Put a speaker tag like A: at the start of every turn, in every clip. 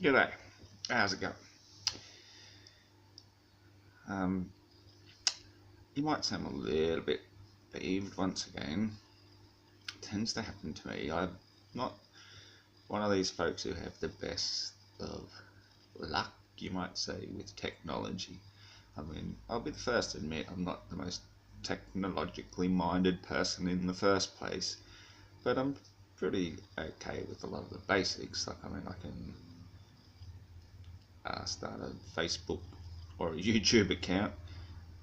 A: G'day, how's it going? You might say I'm a little bit peeved once again. It tends to happen to me. I'm not one of these folks who have the best of luck, you might say, with technology. I mean, I'll be the first to admit I'm not the most technologically minded person in the first place, but I'm pretty okay with a lot of the basics. Like, I mean, I can start a Facebook or a YouTube account,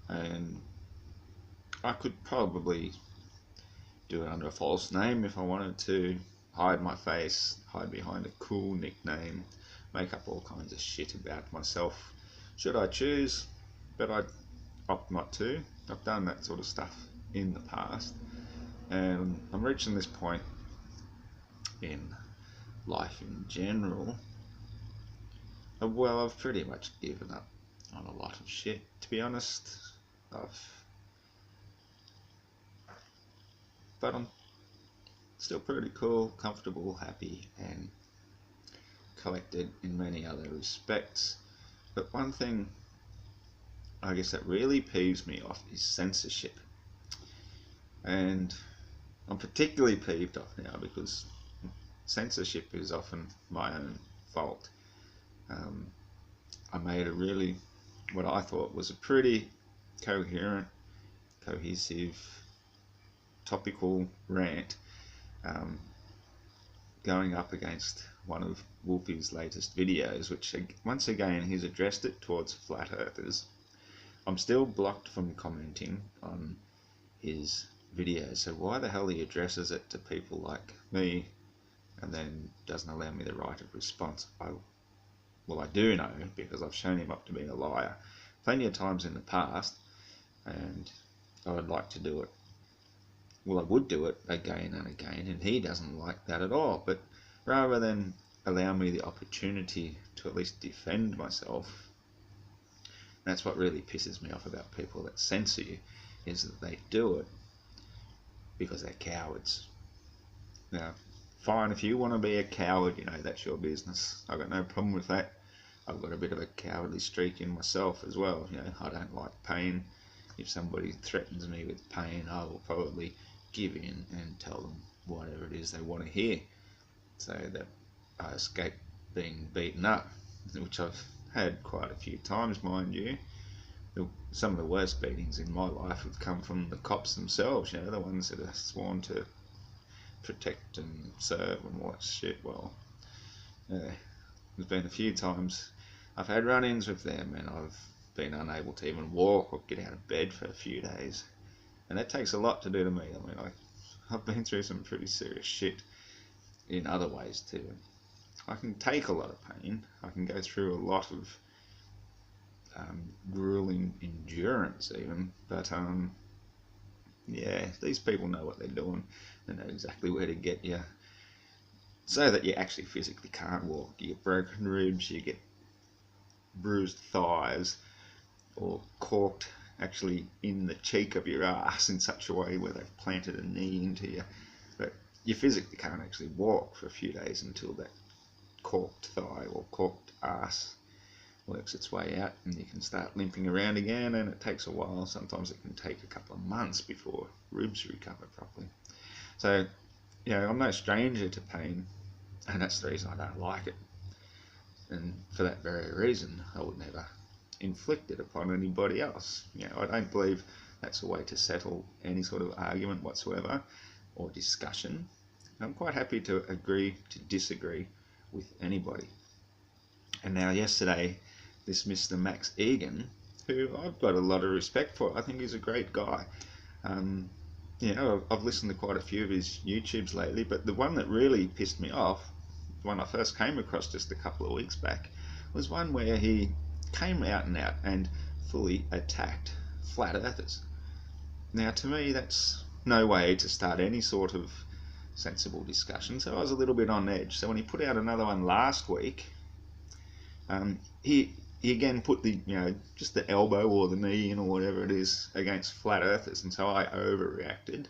A: and I could probably do it under a false name if I wanted to, hide my face, hide behind a cool nickname, make up all kinds of shit about myself should I choose, but I'd opt not to. I've done that sort of stuff in the past, and I'm reaching this point in life in general. Well, I've pretty much given up on a lot of shit, to be honest. But I'm still pretty cool, comfortable, happy, and collected in many other respects. But one thing I guess that really peeves me off is censorship. And I'm particularly peeved off now because censorship is often my own fault. I made what I thought was a pretty coherent, cohesive, topical rant, going up against one of Wolfie's latest videos, which once again he's addressed it towards flat earthers. I'm still blocked from commenting on his video, so why the hell he addresses it to people like me and then doesn't allow me the right of response? I do know, because I've shown him up to being a liar plenty of times in the past, and I would like to do it. Well, I would do it again and again, and he doesn't like that at all. But rather than allow me the opportunity to at least defend myself, that's what really pisses me off about people that censor you, is that they do it because they're cowards. Now, fine, if you want to be a coward, that's your business. I've got no problem with that. I've got a bit of a cowardly streak in myself as well. I don't like pain. If somebody threatens me with pain, I will probably give in and tell them whatever it is they want to hear, so that I escape being beaten up, which I've had quite a few times, mind you. Some of the worst beatings in my life have come from the cops themselves, the ones that are sworn to protect and serve and all that shit. Well, there's been a few times I've had run-ins with them, and I've been unable to even walk or get out of bed for a few days, and that takes a lot to do to me. I mean, I've been through some pretty serious shit in other ways too. I can take a lot of pain. I can go through a lot of grueling endurance even, but yeah, these people know what they're doing. They know exactly where to get you, so that you actually physically can't walk. You get broken ribs, you get bruised thighs, or corked actually in the cheek of your ass in such a way where they've planted a knee into you. But you physically can't actually walk for a few days until that corked thigh or corked ass works its way out, and you can start limping around again, and it takes a while. Sometimes it can take a couple of months before ribs recover properly. So, I'm no stranger to pain, and that's the reason I don't like it. And for that very reason, I would never inflict it upon anybody else. I don't believe that's a way to settle any sort of argument whatsoever or discussion. I'm quite happy to agree to disagree with anybody. And now yesterday, this Mr. Max Egan, who I've got a lot of respect for, I think he's a great guy. I've listened to quite a few of his YouTubes lately, but the one that really pissed me off, the one I first came across just a couple of weeks back, was one where he came out and fully attacked flat earthers. Now, to me, that's no way to start any sort of sensible discussion, so I was a little bit on edge. So when he put out another one last week, he again put the just the elbow or the knee in or whatever it is against flat earthers, and so I overreacted,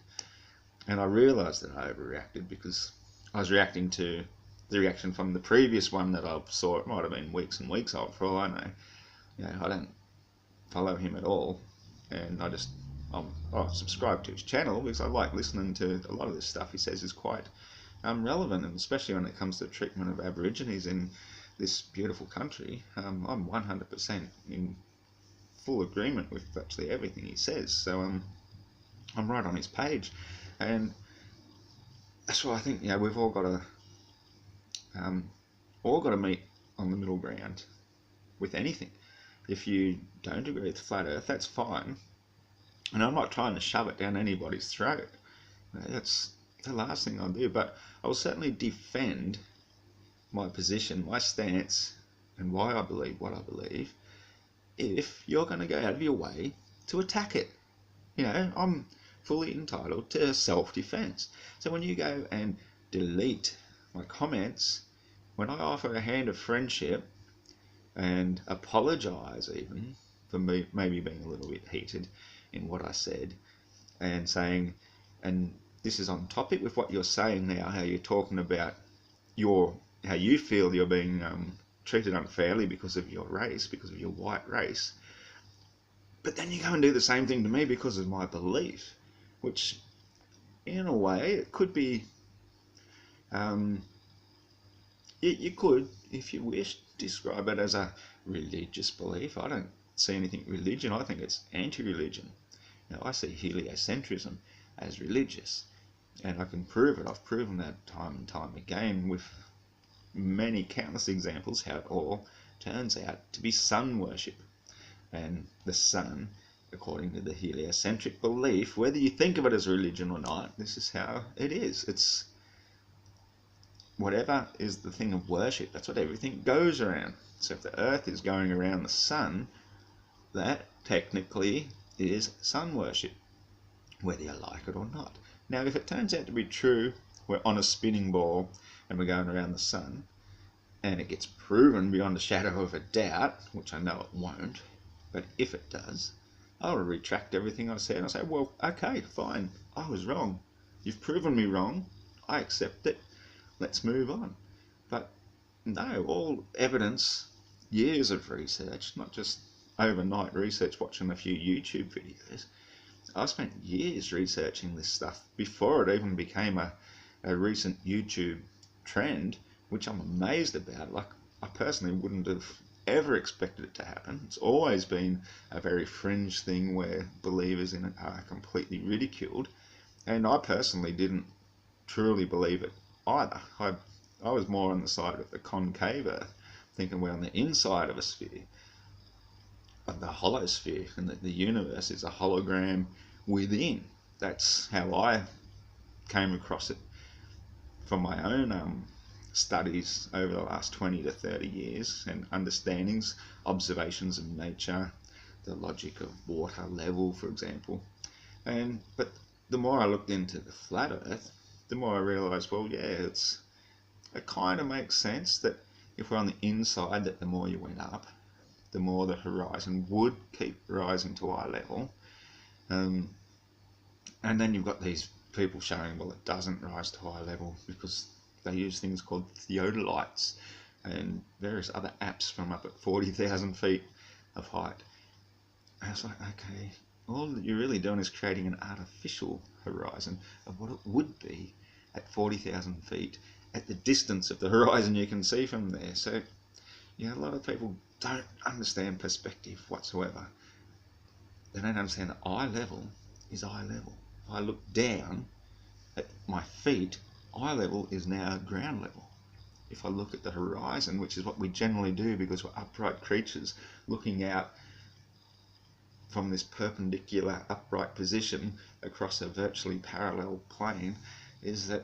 A: and I realised that I overreacted because I was reacting to the reaction from the previous one that I saw. It might have been weeks and weeks old for all I know. I don't follow him at all, and I subscribe to his channel because I like listening to a lot of this stuff he says is quite relevant, and especially when it comes to the treatment of Aborigines in this beautiful country. I'm 100% in full agreement with virtually everything he says, so I'm right on his page, and that's why I think we've all got to meet on the middle ground with anything. If you don't agree with flat Earth, that's fine, and I'm not trying to shove it down anybody's throat. That's the last thing I'll do, but I will certainly defend my position, my stance, and why I believe what I believe, if you're going to go out of your way to attack it. I'm fully entitled to self-defense. So when you go and delete my comments, when I offer a hand of friendship and apologize even for me maybe being a little bit heated in what I said, and saying, and this is on topic with what you're saying now, how you're talking about how you feel you're being treated unfairly because of your race, because of your white race, but then you go and do the same thing to me because of my belief, which in a way it could be, you could, if you wish, describe it as a religious belief. I don't see anything religion. I think it's anti-religion. I see heliocentrism as religious, and I can prove it. I've proven that time and time again with many countless examples how it all turns out to be sun worship. And the sun, according to the heliocentric belief, whether you think of it as religion or not, this is how it is. It's whatever is the thing of worship, that's what everything goes around. So if the earth is going around the sun, that technically is sun worship, whether you like it or not. Now if it turns out to be true, we're on a spinning ball and we're going around the sun, and it gets proven beyond a shadow of a doubt, which I know it won't, but if it does, I'll retract everything I said. I'll say, well, okay, fine, I was wrong. You've proven me wrong. I accept it. Let's move on. But no, all evidence, years of research, not just overnight research watching a few YouTube videos. I spent years researching this stuff before it even became a recent YouTube trend, which I'm amazed about. Like, I personally wouldn't have ever expected it to happen. It's always been a very fringe thing where believers in it are completely ridiculed, and I personally didn't truly believe it either. I was more on the side of the concave Earth, thinking we're on the inside of a sphere, of the hollow sphere, and that the universe is a hologram within. That's how I came across it from my own studies over the last 20 to 30 years, and understandings, observations of nature, the logic of water level, for example. But the more I looked into the flat Earth, the more I realised, well, yeah, it kind of makes sense that if we're on the inside, that the more you went up, the more the horizon would keep rising to eye level. And then you've got these people showing, well, it doesn't rise to eye level because they use things called theodolites and various other apps from up at 40,000 feet of height. And I was like, okay, all that you're really doing is creating an artificial horizon of what it would be at 40,000 feet at the distance of the horizon you can see from there. So, a lot of people don't understand perspective whatsoever. They don't understand that eye level is eye level. If I look down at my feet, eye level is now ground level. If I look at the horizon, which is what we generally do because we're upright creatures looking out from this perpendicular upright position across a virtually parallel plane, is that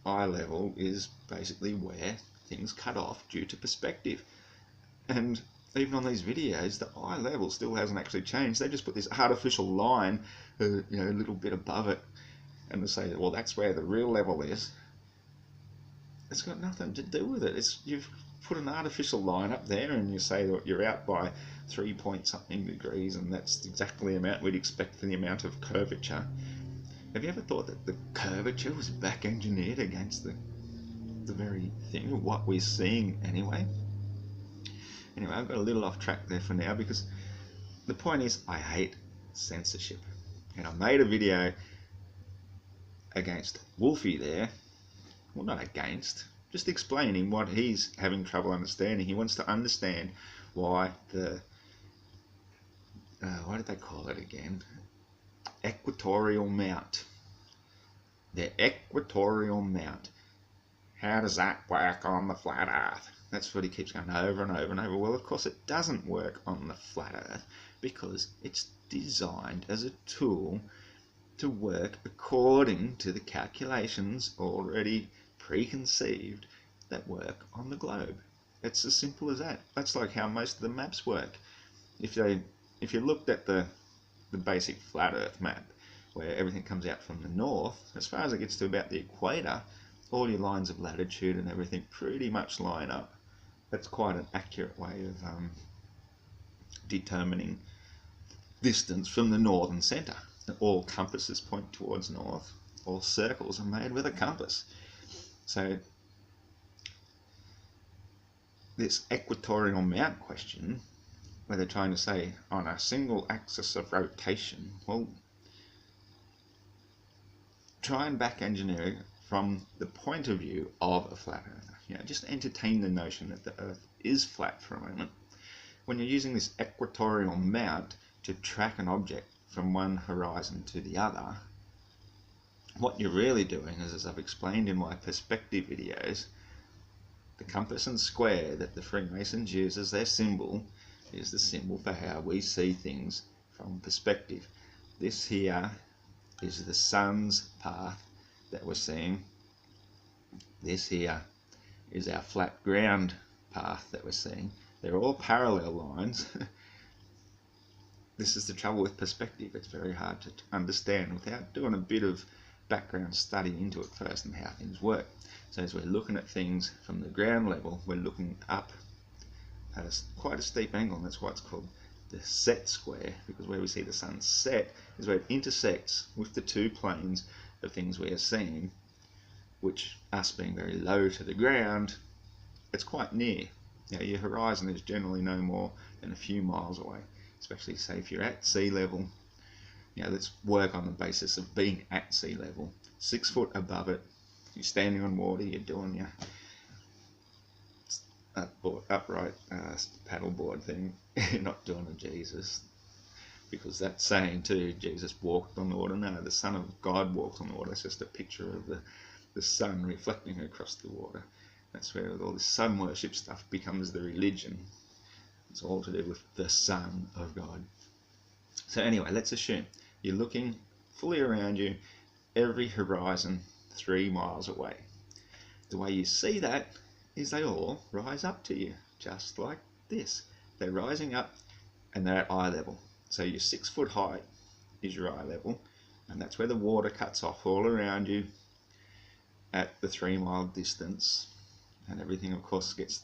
A: eye level is basically where things cut off due to perspective. And even on these videos, the eye level still hasn't actually changed. They just put this artificial line, a little bit above it, and they say, well, that's where the real level is. It's got nothing to do with it. You've put an artificial line up there and you say that you're out by 3 point something degrees, and that's exactly the amount we'd expect for the amount of curvature. Have you ever thought that the curvature was back engineered against the the very thing, what we're seeing anyway. Anyway, I've got a little off track there for now, because the point is I hate censorship. And I made a video against Wolfie there. Well, not against, just explaining what he's having trouble understanding. He wants to understand why the, what did they call it again? Equatorial mount. The equatorial mount. How does that work on the flat earth? That's what he keeps going over and over and over. Well, of course it doesn't work on the flat earth, because it's designed as a tool to work according to the calculations already preconceived that work on the globe. It's as simple as that. That's like how most of the maps work. If you looked at the basic flat earth map, where everything comes out from the north, as far as it gets to about the equator, all your lines of latitude and everything pretty much line up. That's quite an accurate way of determining distance from the northern centre. All compasses point towards north. All circles are made with a compass. So this equatorial mount question, where they're trying to say on a single axis of rotation, well, try and back engineer it from the point of view of a flat earther. Just entertain the notion that the earth is flat for a moment. When you're using this equatorial mount to track an object from one horizon to the other, what you're really doing is, as I've explained in my perspective videos, the compass and square that the Freemasons use as their symbol is the symbol for how we see things from perspective. This here is the sun's path that we're seeing. This here is our flat ground path that we're seeing. They're all parallel lines. This is the trouble with perspective. It's very hard to understand without doing a bit of background study into it first and how things work. So as we're looking at things from the ground level, we're looking up at quite a steep angle, and that's why it's called the set square, because where we see the sun set is where it intersects with the two planes of things we are seeing, which, us being very low to the ground, it's quite near. Your horizon is generally no more than a few miles away, especially say if you're at sea level. Let's work on the basis of being at sea level, 6 foot above it. You're standing on water, you're doing your upright paddleboard thing. You're not doing a Jesus, because that's saying too, Jesus walked on the water. No, the Son of God walked on the water. It's just a picture of the sun reflecting across the water. That's where all this sun worship stuff becomes the religion. It's all to do with the Son of God. So anyway, let's assume you're looking fully around you, every horizon 3 miles away. The way you see that is they all rise up to you, just like this. They're rising up and they're at eye level. So your 6 foot height is your eye level, and that's where the water cuts off all around you at the 3 mile distance. And everything, of course, gets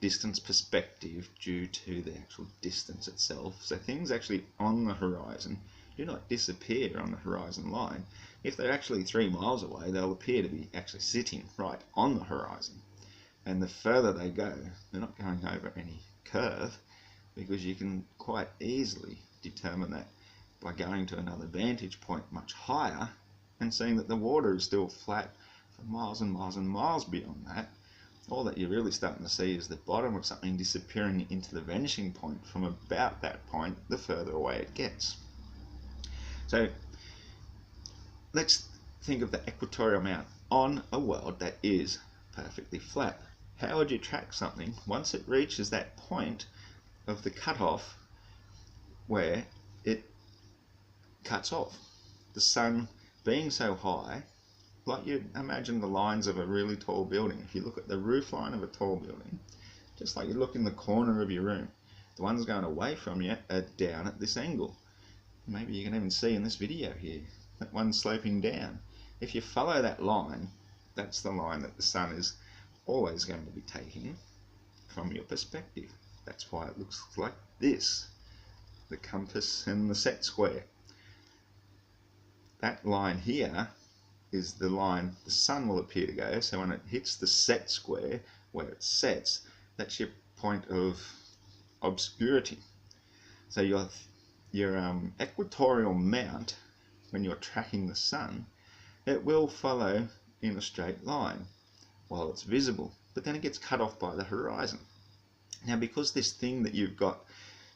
A: distance perspective due to the actual distance itself. So things actually on the horizon do not disappear on the horizon line. If they're actually 3 miles away, they'll appear to be actually sitting right on the horizon. And the further they go, they're not going over any curve, because you can quite easily determine that by going to another vantage point much higher and seeing that the water is still flat for miles and miles and miles beyond that. All that you're really starting to see is the bottom of something disappearing into the vanishing point from about that point, the further away it gets. So let's think of the equatorial mount on a world that is perfectly flat. How would you track something once it reaches that point of the cutoff where it cuts off? The sun being so high, like you imagine the lines of a really tall building. If you look at the roof line of a tall building, just like you look in the corner of your room, the ones going away from you are down at this angle. Maybe you can even see in this video here, that one sloping down. If you follow that line, that's the line that the sun is always going to be taking from your perspective. That's why it looks like this, the compass and the set square. That line here is the line the sun will appear to go. So when it hits the set square where it sets, that's your point of obscurity. So your equatorial mount, when you're tracking the sun, it will follow in a straight line while it's visible, but then it gets cut off by the horizon. Now, because this thing that you've got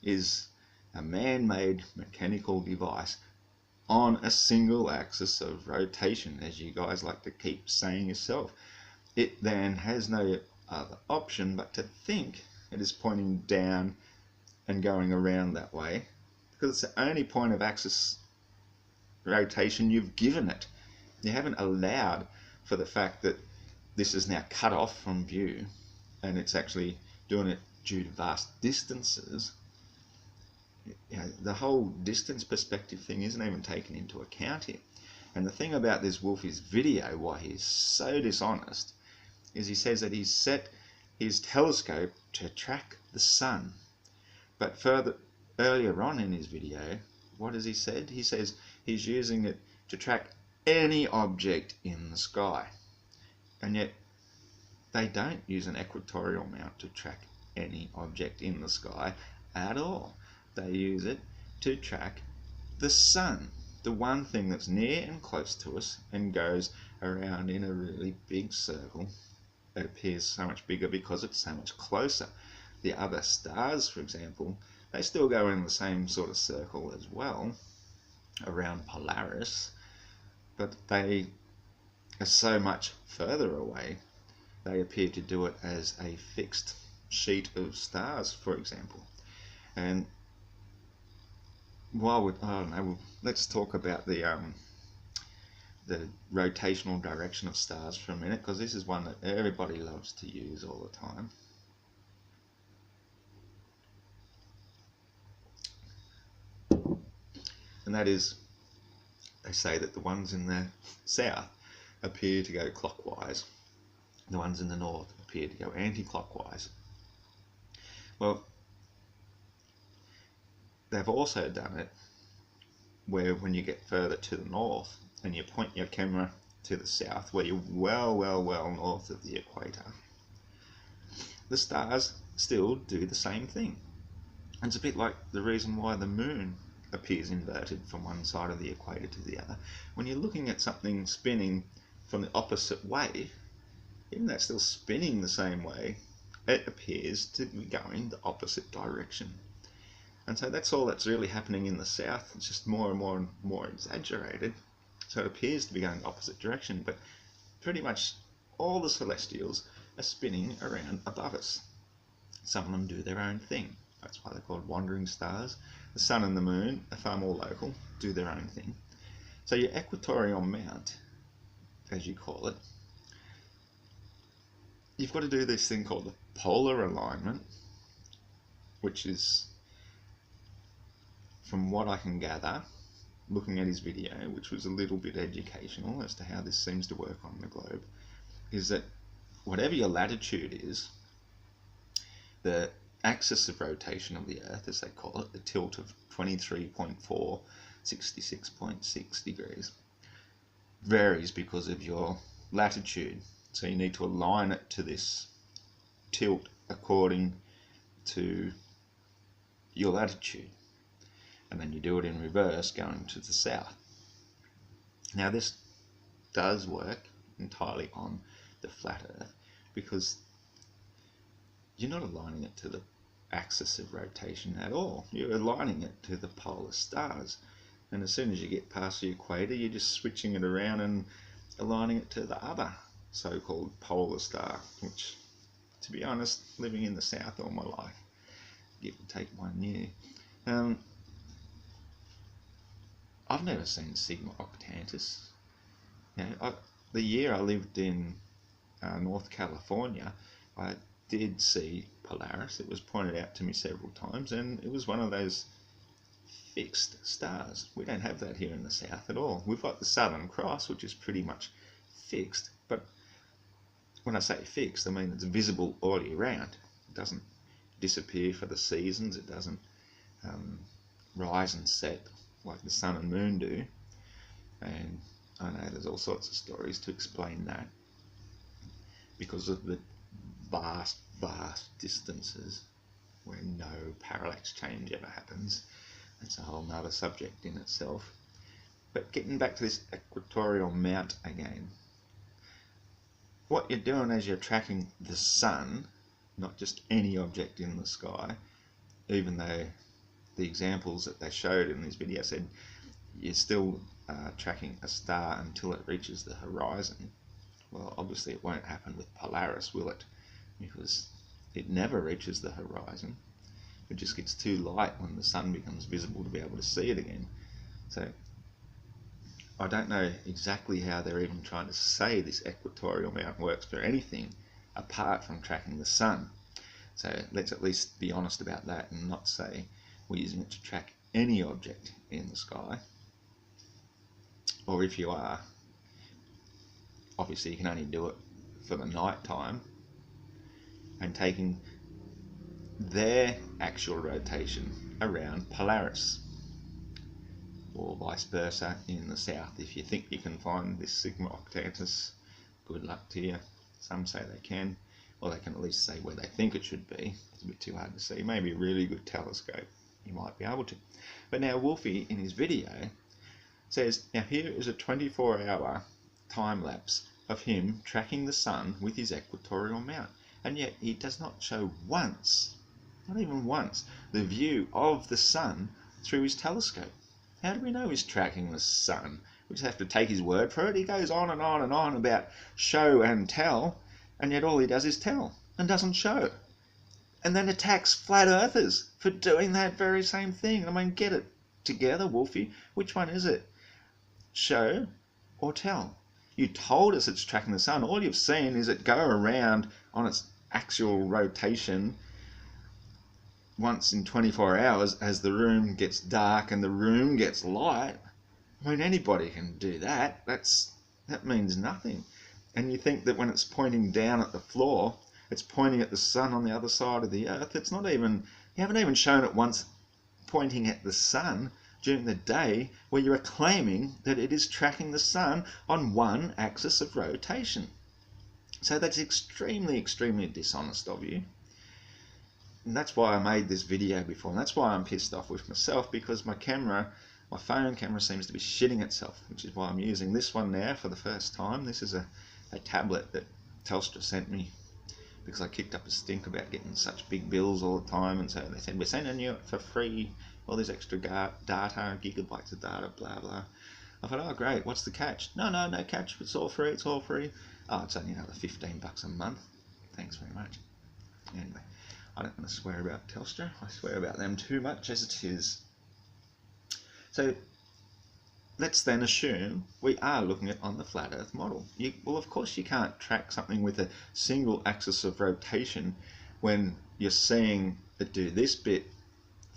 A: is a man-made mechanical device on a single axis of rotation, as you guys like to keep saying yourself, it then has no other option but to think it is pointing down and going around that way, because it's the only point of axis rotation you've given it. You haven't allowed for the fact that this is now cut off from view and it's actually doing it due to vast distances. You know, the whole distance perspective thing isn't even taken into account here. And the thing about this Wolfie's video, why he's so dishonest, is he says that he's set his telescope to track the sun. But earlier on in his video, what has he said? He says he's using it to track any object in the sky. And yet they don't use an equatorial mount to track any object in the sky at all. They use it to track the sun, the one thing that's near and close to us and goes around in a really big circle. It appears so much bigger because it's so much closer. The other stars, for example, they still go in the same sort of circle as well around Polaris, but they are so much further away. They appear to do it as a fixed sheet of stars, for example. And while I don't know, let's talk about the rotational direction of stars for a minute, because this is one that everybody loves to use all the time. And that is, they say that the ones in the south appear to go clockwise, the ones in the north appear to go anti-clockwise. Well, they've also done it where when you get further to the north and you point your camera to the south, where you're well north of the equator, the stars still do the same thing. And it's a bit like the reason why the moon appears inverted from one side of the equator to the other. When you're looking at something spinning from the opposite way, even though it's still spinning the same way, it appears to be going the opposite direction. And so that's all that's really happening in the south. It's just more and more exaggerated. So it appears to be going the opposite direction, but pretty much all the celestials are spinning around above us. Some of them do their own thing. That's why they're called wandering stars. The sun and the moon are far more local, do their own thing. So your equatorial mount, as you call it, you've got to do this thing called the polar alignment, which is, from what I can gather, looking at his video, which was a little bit educational as to how this seems to work on the globe, is that whatever your latitude is, the axis of rotation of the Earth, as they call it, the tilt of 23.4, 66.6 degrees, varies because of your latitude. So you need to align it to this tilt according to your latitude. And then you do it in reverse, going to the south. Now this does work entirely on the flat Earth, because you're not aligning it to the axis of rotation at all. You're aligning it to the polar stars. And as soon as you get past the equator, you're just switching it around and aligning it to the other so-called polar star, which, to be honest, living in the south all my life, give or take 1 year, I've never seen Sigma Octantis. You know, the year I lived in North California, I did see Polaris. It was pointed out to me several times, and it was one of those fixed stars. We don't have that here in the south at all. We've got the Southern Cross, which is pretty much fixed, but when I say fixed, I mean it's visible all year round. It doesn't disappear for the seasons. It doesn't rise and set like the sun and moon do. And I know there's all sorts of stories to explain that, because of the vast distances where no parallax change ever happens. That's a whole nother subject in itself. But getting back to this equatorial mount again, what you're doing as you're tracking the sun, not just any object in the sky, even though the examples that they showed in this video said you're still tracking a star until it reaches the horizon. Well, obviously it won't happen with Polaris, will it? Because it never reaches the horizon. It just gets too light when the sun becomes visible to be able to see it again. So I don't know exactly how they're even trying to say this equatorial mount works for anything apart from tracking the sun. So let's at least be honest about that and not say we're using it to track any object in the sky. Or if you are, obviously you can only do it for the night time, and taking their actual rotation around Polaris, or vice versa in the south. If you think you can find this Sigma Octantis, good luck to you. Some say they can, or they can at least say where they think it should be. It's a bit too hard to see. Maybe a really good telescope, you might be able to. But now Wolfie in his video says, now here is a 24-hour time lapse of him tracking the sun with his equatorial mount, and yet he does not show once, not even once, the view of the sun through his telescope. How do we know he's tracking the sun? We just have to take his word for it. He goes on and on and on about show and tell, and yet all he does is tell and doesn't show, and then attacks flat earthers for doing that very same thing. I mean, get it together, Wolfie. Which one is it? Show or tell? You told us it's tracking the sun. All you've seen is it go around on its actual rotation once in 24 hours as the room gets dark and the room gets light. I mean, anybody can do that. That means nothing. And you think that when it's pointing down at the floor, it's pointing at the sun on the other side of the earth. It's not even, you haven't even shown it once pointing at the sun during the day, where you are claiming that it is tracking the sun on one axis of rotation. So that's extremely, extremely dishonest of you. And that's why I made this video before, and that's why I'm pissed off with myself, because my phone camera seems to be shitting itself, which is why I'm using this one now for the first time. This is a tablet that Telstra sent me because I kicked up a stink about getting such big bills all the time, and so they said, we're sending you it for free, all this extra data, gigabytes of data, blah blah. I thought, oh great, what's the catch? No catch, it's all free, it's all free. Oh, it's only another $15 a month. Thanks very much. Anyway, I don't want to swear about Telstra. I swear about them too much as it is. So let's then assume we are looking at on the flat Earth model. Well, of course you can't track something with a single axis of rotation when you're seeing it do this bit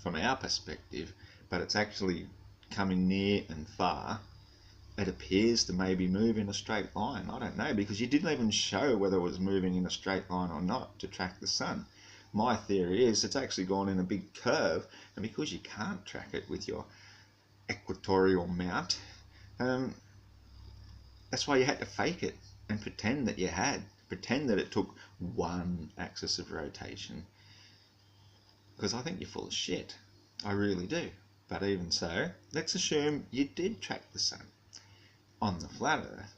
A: from our perspective, but it's actually coming near and far. It appears to maybe move in a straight line. I don't know, because you didn't even show whether it was moving in a straight line or not to track the sun. My theory is it's actually gone in a big curve, and because you can't track it with your equatorial mount, that's why you had to fake it and pretend that you had. Pretend that it took one axis of rotation. Because I think you're full of shit. I really do. But even so, let's assume you did track the sun on the flat Earth.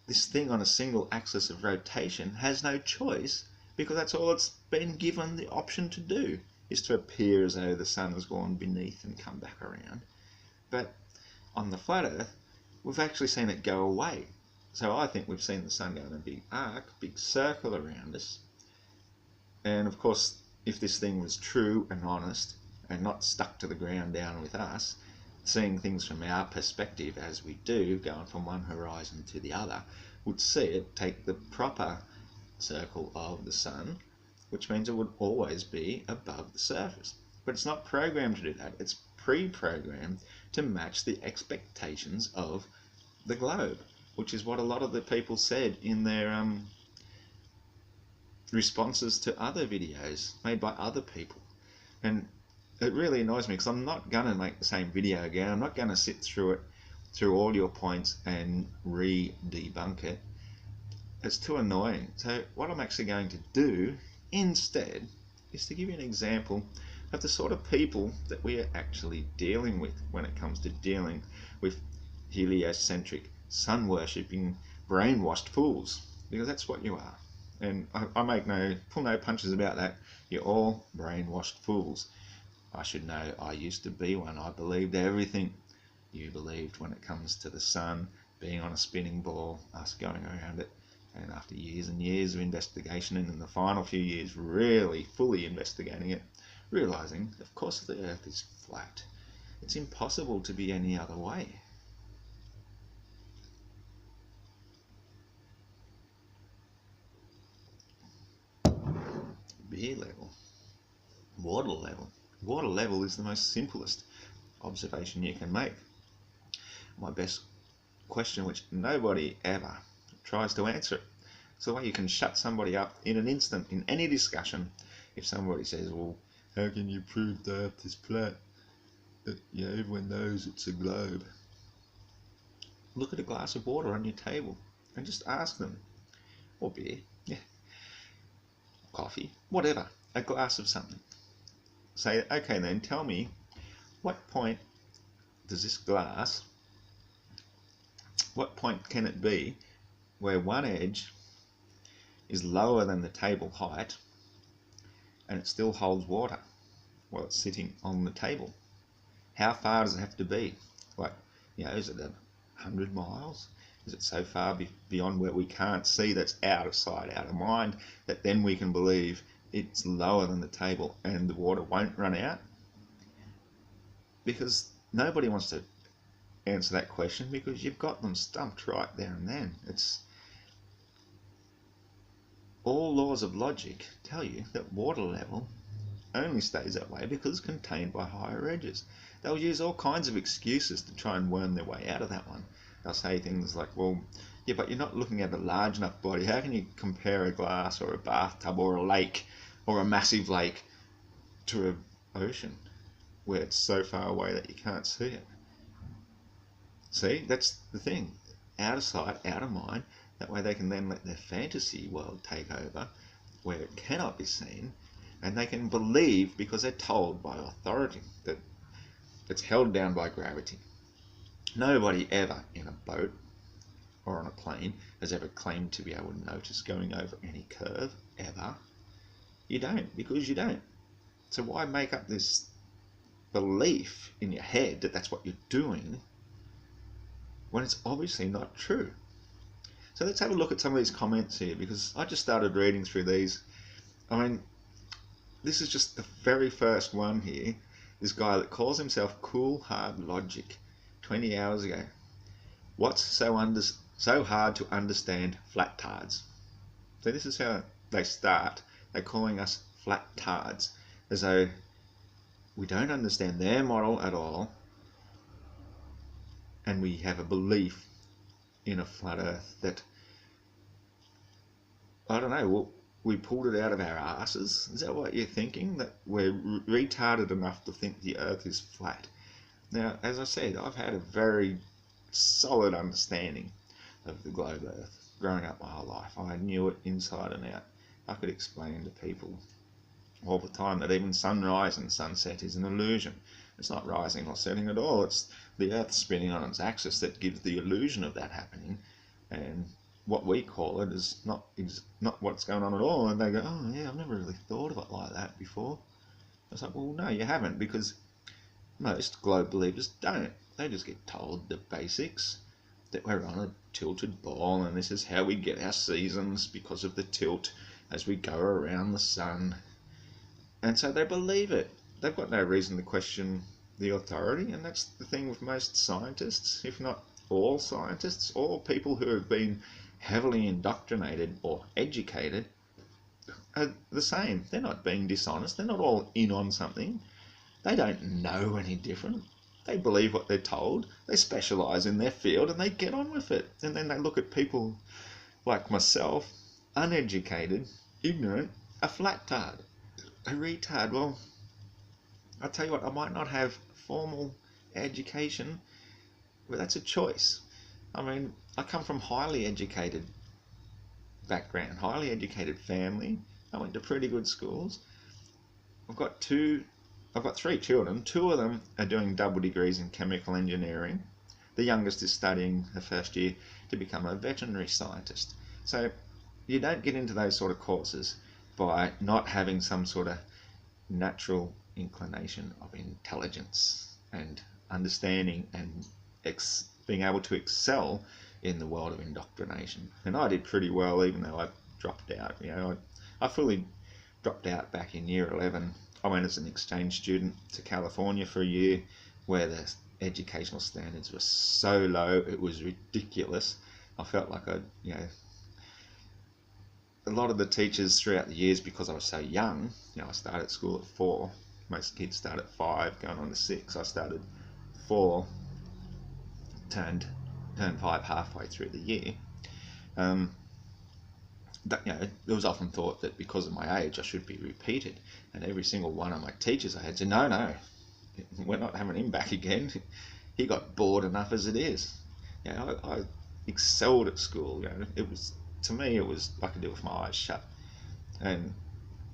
A: This thing on a single axis of rotation has no choice, because that's all it's been given the option to do, is to appear as though the sun has gone beneath and come back around. But on the flat Earth, we've actually seen it go away. So I think we've seen the sun go in a big arc, big circle around us. And of course, if this thing was true and honest and not stuck to the ground down with us, seeing things from our perspective as we do, going from one horizon to the other, would see it take the proper circle of the sun, which means it would always be above the surface. But it's not programmed to do that. It's pre-programmed to match the expectations of the globe, which is what a lot of the people said in their responses to other videos made by other people. And it really annoys me, because I'm not going to make the same video again. I'm not going to sit through it through all your points and re-debunk it. It's too annoying. So what I'm actually going to do instead is to give you an example of the sort of people that we are actually dealing with when it comes to dealing with heliocentric, sun-worshipping, brainwashed fools, because that's what you are. And I pull no punches about that. You're all brainwashed fools. I should know, I used to be one. I believed everything you believed when it comes to the sun being on a spinning ball, us going around it. And after years and years of investigation, and in the final few years really fully investigating it, realizing, of course, the Earth is flat. It's impossible to be any other way. Beer level, water level. Water level is the most simplest observation you can make. My best question, which nobody ever tries to answer it. It's the way you can shut somebody up in an instant in any discussion. If somebody says, well, how can you prove the Earth is flat? Everyone knows it's a globe. Look at a glass of water on your table and just ask them, or beer, coffee, whatever, a glass of something. Say, okay then, tell me, what point does this glass, what point can it be where one edge is lower than the table height and it still holds water while it's sitting on the table? How far does it have to be? Like, is it 100 miles? Is it so far beyond where we can't see, that's out of sight, out of mind, that then we can believe it's lower than the table and the water won't run out? Because nobody wants to answer that question, because you've got them stumped right there and then. It's all laws of logic tell you that water level only stays that way because it's contained by higher edges. They'll use all kinds of excuses to try and worm their way out of that one. They'll say things like, well, yeah, but you're not looking at a large enough body. How can you compare a glass or a bathtub or a lake or a massive lake to an ocean where it's so far away that you can't see it? See, that's the thing. Out of sight, out of mind. That way they can then let their fantasy world take over where it cannot be seen, and they can believe because they're told by authority that it's held down by gravity. Nobody ever in a boat or on a plane has ever claimed to be able to notice going over any curve, ever. You don't, because you don't. So why make up this belief in your head that that's what you're doing when it's obviously not true? So let's have a look at some of these comments here, because I just started reading through these. I mean, this is just the very first one here. This guy that calls himself Cool Hard Logic, 20 hours ago. What's so hard to understand flat tards? So this is how they start. They're calling us flat tards, as though we don't understand their model at all, and we have a belief in a flat earth that, I don't know, we pulled it out of our asses. Is that what you're thinking? That we're retarded enough to think the earth is flat? Now, as I said, I've had a very solid understanding of the globe earth growing up my whole life. I knew it inside and out. I could explain to people all the time that even sunrise and sunset is an illusion. It's not rising or setting at all. It's the earth spinning on its axis that gives the illusion of that happening, and what we call it is not what's going on at all. And they go, oh yeah, I've never really thought of it like that before. I was like, well, no, you haven't, because most globe believers don't. They just get told the basics, that we're on a tilted ball and this is how we get our seasons because of the tilt as we go around the sun. And so they believe it. They've got no reason to question the authority, and that's the thing with most scientists, if not all scientists. All people who have been heavily indoctrinated or educated are the same. They're not being dishonest. They're not all in on something. They don't know any different. They believe what they're told. They specialise in their field and they get on with it. And then they look at people like myself, uneducated, ignorant, a flat tard, a retard. Well, I'll tell you what, I might not have formal education, Well, that's a choice. I mean, I come from highly educated background, highly educated family. I went to pretty good schools. I've got three children. Two of them are doing double degrees in chemical engineering. The youngest is studying her first year to become a veterinary scientist. So you don't get into those sort of courses by not having some sort of natural inclination of intelligence and understanding and being able to excel in the world of indoctrination. And I did pretty well, even though I dropped out. I fully dropped out back in year 11. I went as an exchange student to California for a year, where the educational standards were so low, it was ridiculous. I felt like a lot of the teachers throughout the years, because I was so young, I started school at 4. Most kids start at 5, going on to 6. I started 4, turned 5 halfway through the year. It was often thought that because of my age I should be repeated, and every single one of my teachers I had said, no, we're not having him back again. He got bored enough as it is. I excelled at school. To me it was I could do it with my eyes shut. And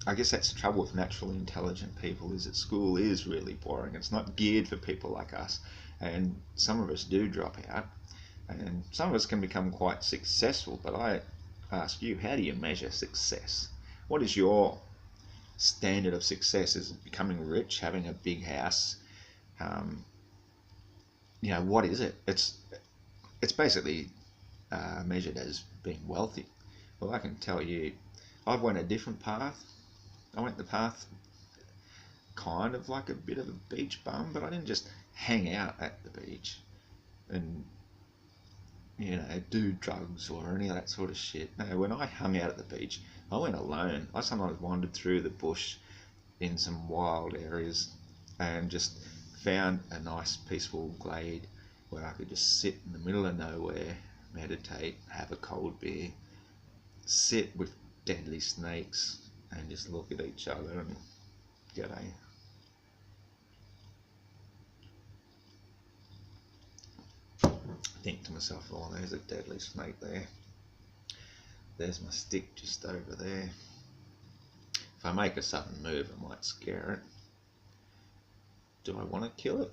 A: I guess that's the trouble with naturally intelligent people, is that school is really boring. It's not geared for people like us, and some of us do drop out, and some of us can become quite successful. But I ask you, how do you measure success? What is your standard of success? Is it becoming rich, having a big house? What is it? It's basically measured as being wealthy. Well, I can tell you, I've went a different path. I went the path kind of like a bit of a beach bum, but I didn't just hang out at the beach and do drugs or any of that sort of shit. No, when I hung out at the beach, I went alone. I sometimes wandered through the bush in some wild areas and just found a nice peaceful glade where I could just sit in the middle of nowhere, meditate, have a cold beer, sit with deadly snakes and just look at each other and g'day. Think to myself, oh, there's a deadly snake there. There's my stick just over there. If I make a sudden move, I might scare it. Do I want to kill it?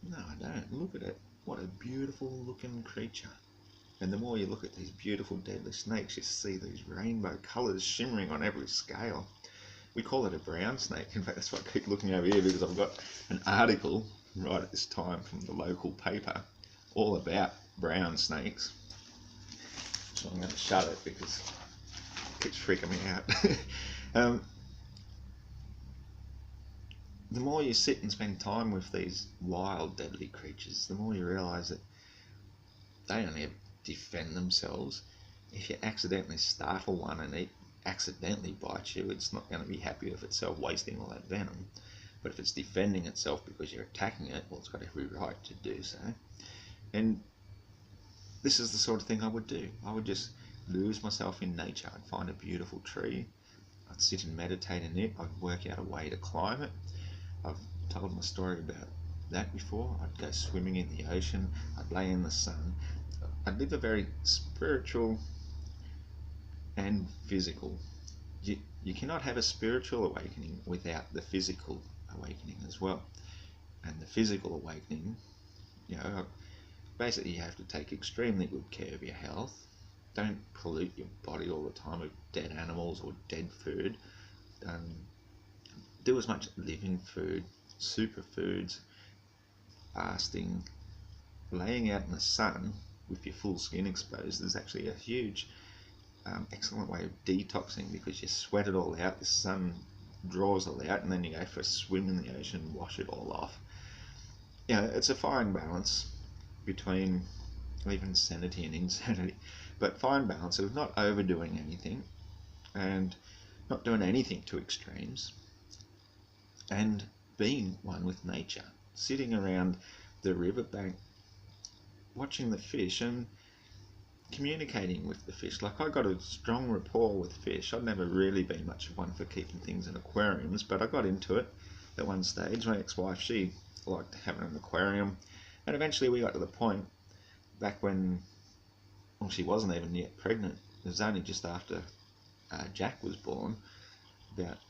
A: No, I don't. Look at it. What a beautiful looking creature. And the more you look at these beautiful deadly snakes, you see these rainbow colours shimmering on every scale. We call it a brown snake. In fact, that's why I keep looking over here, because I've got an article right at this time from the local paper all about brown snakes. So I'm going to shut it because it keeps freaking me out. The more you sit and spend time with these wild, deadly creatures, the more you realise that they only defend themselves. If you accidentally startle one and it accidentally bites you, it's not going to be happy with itself wasting all that venom. But if it's defending itself because you're attacking it, well, it's got every right to do so. And this is the sort of thing I would do. I would just lose myself in nature. I'd find a beautiful tree, I'd sit and meditate in it, I'd work out a way to climb it. I've told my story about that before. I'd go swimming in the ocean, I'd lay in the sun. I'd live a very spiritual and physical. You cannot have a spiritual awakening without the physical awakening as well. And the physical awakening, basically you have to take extremely good care of your health. Don't pollute your body all the time with dead animals or dead food. Do as much living food, superfoods, fasting, laying out in the sun with your full skin exposed is actually a huge, excellent way of detoxing, because you sweat it all out, the sun draws it out, and then you go for a swim in the ocean, wash it all off. It's a fine balance between even sanity and insanity, but fine balance of not overdoing anything and not doing anything to extremes, and being one with nature, sitting around the riverbank watching the fish and communicating with the fish. Like, I got a strong rapport with fish. I'd never really been much of one for keeping things in aquariums, but I got into it at one stage. My ex-wife, she liked having an aquarium, And eventually we got to the point, back when, well, she wasn't even yet pregnant. It was only just after Jack was born.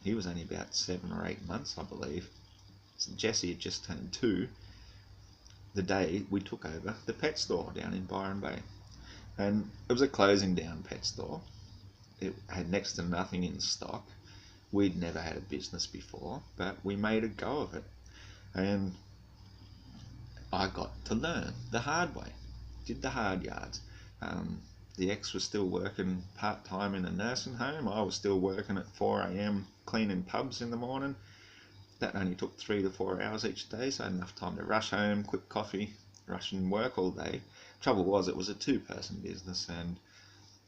A: He was only about 7 or 8 months, I believe. So Jessie had just turned 2 the day we took over the pet store down in Byron Bay. And it was a closing down pet store. It had next to nothing in stock. We'd never had a business before, but we made a go of it. And I got to learn the hard way, did the hard yards. The ex was still working part-time in a nursing home. I was still working at 4 a.m. cleaning pubs in the morning. That only took 3 to 4 hours each day, so I had enough time to rush home, quick coffee, rush and work all day. Trouble was, it was a 2-person business, and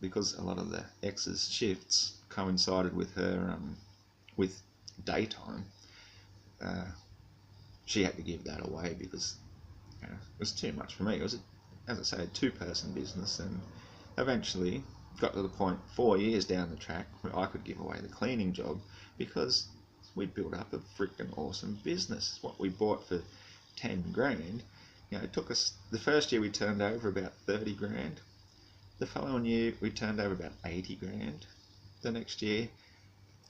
A: because a lot of the ex's shifts coincided with her with daytime, she had to give that away because it was too much for me. It was, as I say, a 2-person business, and eventually got to the point 4 years down the track where I could give away the cleaning job because we'd built up a freaking awesome business. What we bought for 10 grand, it took us, the first year we turned over about 30 grand. The following year we turned over about 80 grand. The next year,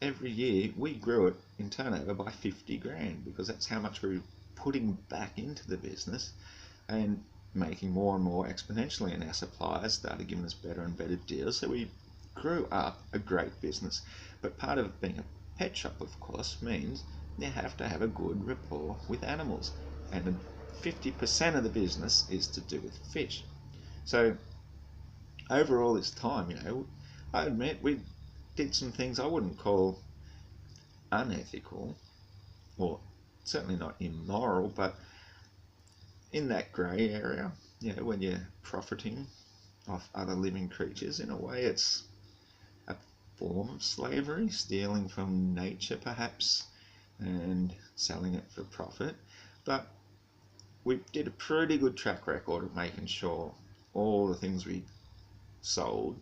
A: every year we grew it in turnover by 50 grand because that's how much we were putting back into the business and making more and more exponentially, and our suppliers started giving us better and better deals. So we grew up a great business. But part of being a pet shop, of course, means you have to have a good rapport with animals, and 50% of the business is to do with fish. So over all this time, I admit we did some things I wouldn't call unethical, or certainly not immoral, but in that grey area, when you're profiting off other living creatures. In a way, it's a form of slavery, stealing from nature perhaps and selling it for profit. But we did a pretty good track record of making sure all the things we sold,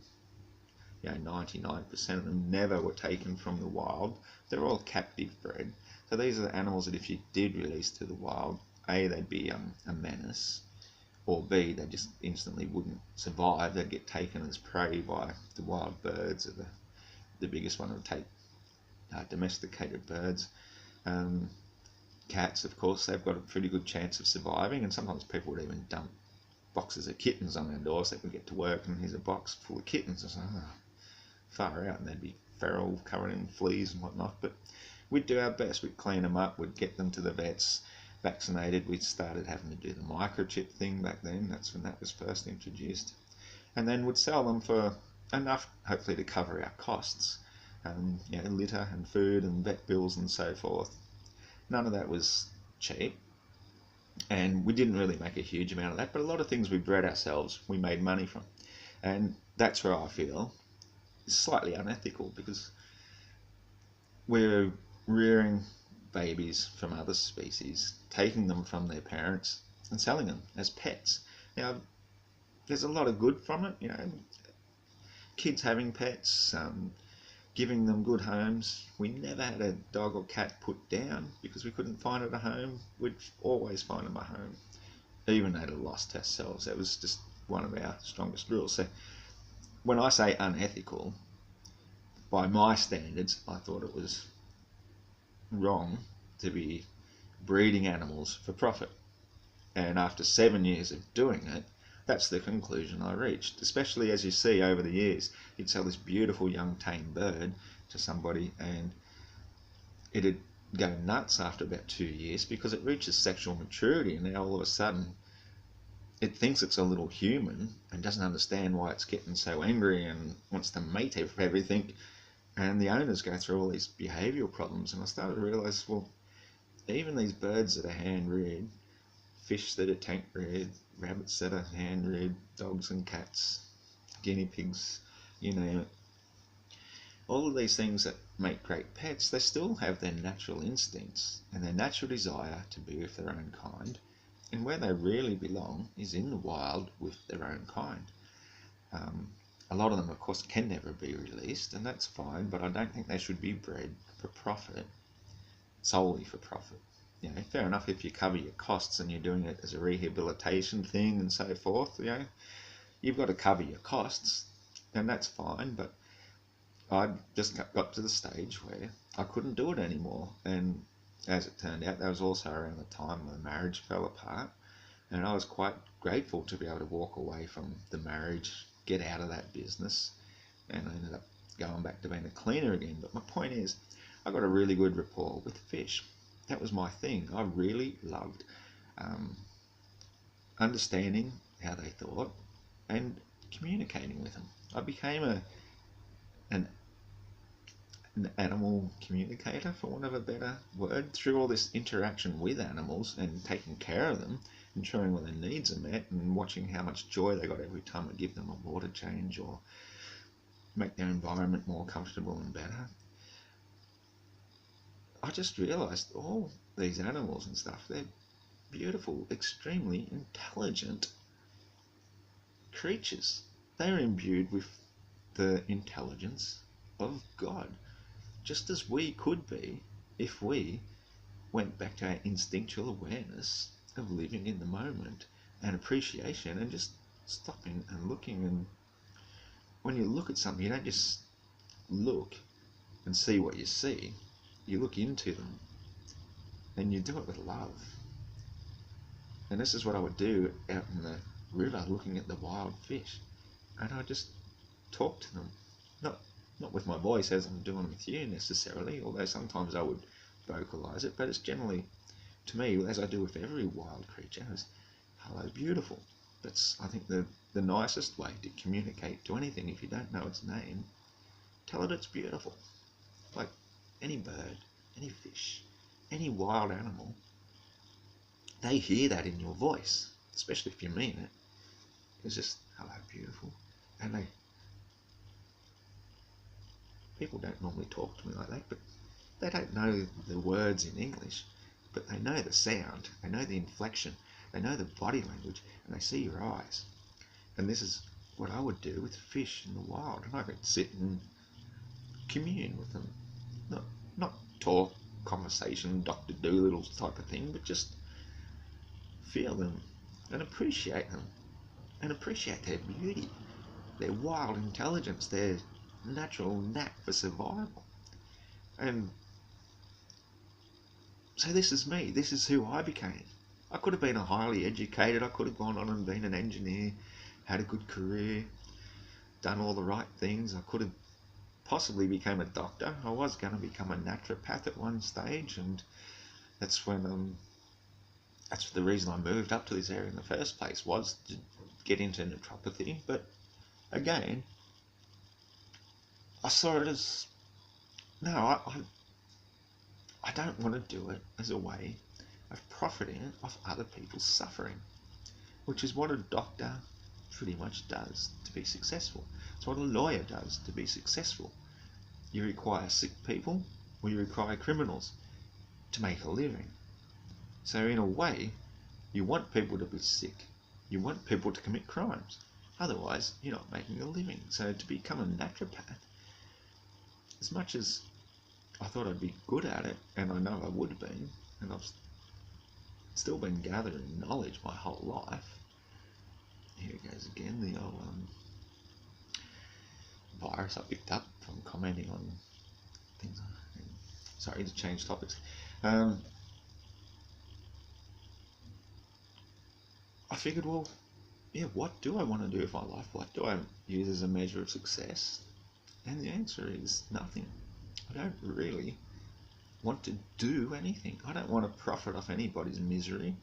A: 99% of them never were taken from the wild. They're all captive bred. So these are the animals that if you did release to the wild, A, they'd be a menace, or B, they just instantly wouldn't survive. They'd get taken as prey by the wild birds, or the biggest one would take domesticated birds. Cats, of course, they've got a pretty good chance of surviving, and sometimes people would even dump boxes of kittens on their doorstep and get to work, and here's a box full of kittens. I was like, far out, and they'd be feral, covered in fleas and whatnot. But we'd do our best. We'd clean them up, we'd get them to the vets, vaccinated. We started having to do the microchip thing back then. That's when that was first introduced. And then we'd sell them for enough, hopefully, to cover our costs. Litter and food and vet bills and so forth. None of that was cheap. And we didn't really make a huge amount of that, but a lot of things we bred ourselves, we made money from. And that's where I feel is slightly unethical, because we're rearing babies from other species, taking them from their parents and selling them as pets. Now, there's a lot of good from it, kids having pets, giving them good homes. We never had a dog or cat put down because we couldn't find it a home. We'd always find them a home, even at a loss to ourselves. That was just one of our strongest rules. So when I say unethical, by my standards, I thought it was wrong to be breeding animals for profit. And after 7 years of doing it, that's the conclusion I reached. Especially as you see over the years, you'd sell this beautiful young tame bird to somebody and it'd go nuts after about 2 years because it reaches sexual maturity, and now all of a sudden it thinks it's a little human and doesn't understand why it's getting so angry and wants to mate everything. And the owners go through all these behavioural problems, and I started to realise, well, even these birds that are hand-reared, fish that are tank-reared, rabbits that are hand-reared, dogs and cats, guinea pigs, you name it. All of these things that make great pets, they still have their natural instincts and their natural desire to be with their own kind. And where they really belong is in the wild with their own kind. A lot of them, of course, can never be released, and that's fine, but I don't think they should be bred for profit, solely for profit. fair enough if you cover your costs and you're doing it as a rehabilitation thing and so forth. You've got to cover your costs, and that's fine. But I just got to the stage where I couldn't do it anymore, and as it turned out, that was also around the time my marriage fell apart, and I was quite grateful to be able to walk away from the marriage, get out of that business, and I ended up going back to being a cleaner again. But my point is, I got a really good rapport with fish. That was my thing. I really loved understanding how they thought and communicating with them. I became an animal communicator, for want of a better word, through all this interaction with animals and taking care of them, ensuring all their needs are met, and watching how much joy they got every time I give them a water change or make their environment more comfortable and better. I just realised all these animals and stuff, they're beautiful, extremely intelligent creatures. They're imbued with the intelligence of God, just as we could be if we went back to our instinctual awareness of living in the moment and appreciation and just stopping and looking. And when you look at something, you don't just look and see what you see. You look into them and you do it with love. And this is what I would do out in the river looking at the wild fish. And I just talk to them. Not with my voice as I'm doing with you necessarily, although sometimes I would vocalize it, but it's generally, to me, as I do with every wild creature, is hello beautiful. That's, I think, the nicest way to communicate to anything. If you don't know its name, tell it it's beautiful. Like any bird, any fish, any wild animal, they hear that in your voice, especially if you mean it. It's just, hello beautiful. And people don't normally talk to me like that, but they don't know the words in English, but they know the sound, they know the inflection, they know the body language, and they see your eyes. And this is what I would do with fish in the wild, and I could sit and commune with them. Not talk, conversation, Dr. Dolittle type of thing, but just feel them and appreciate them and appreciate their beauty, their wild intelligence, their natural knack for survival. And so this is me, this is who I became. I could have been a highly educated, I could have gone on and been an engineer, had a good career, done all the right things. I could have possibly become a doctor. I was going to become a naturopath at one stage, and that's when that's the reason I moved up to this area in the first place, was to get into naturopathy. But again, I saw it as, no, I don't want to do it as a way of profiting off other people's suffering, which is what a doctor pretty much does to be successful. It's what a lawyer does to be successful. You require sick people, or you require criminals to make a living. So in a way, you want people to be sick. You want people to commit crimes. Otherwise, you're not making a living. So to become a naturopath, as much as I thought I'd be good at it, and I know I would have been, and I've still been gathering knowledge my whole life. Here it goes again, the old virus I picked up from commenting on things. Sorry to change topics. I figured, well, yeah, what do I want to do with my life? What do I use as a measure of success? And the answer is nothing. I don't really want to do anything. I don't want to profit off anybody's misery.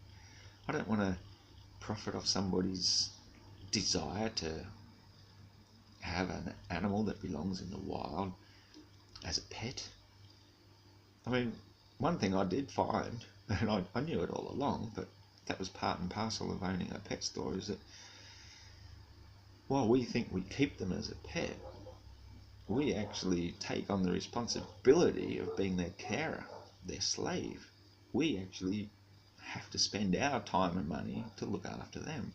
A: I don't want to profit off somebody's desire to have an animal that belongs in the wild as a pet. I mean, one thing I did find, and I knew it all along, but that was part and parcel of owning a pet store, is that while we think we keep them as a pet, we actually take on the responsibility of being their carer, their slave. We actually have to spend our time and money to look after them.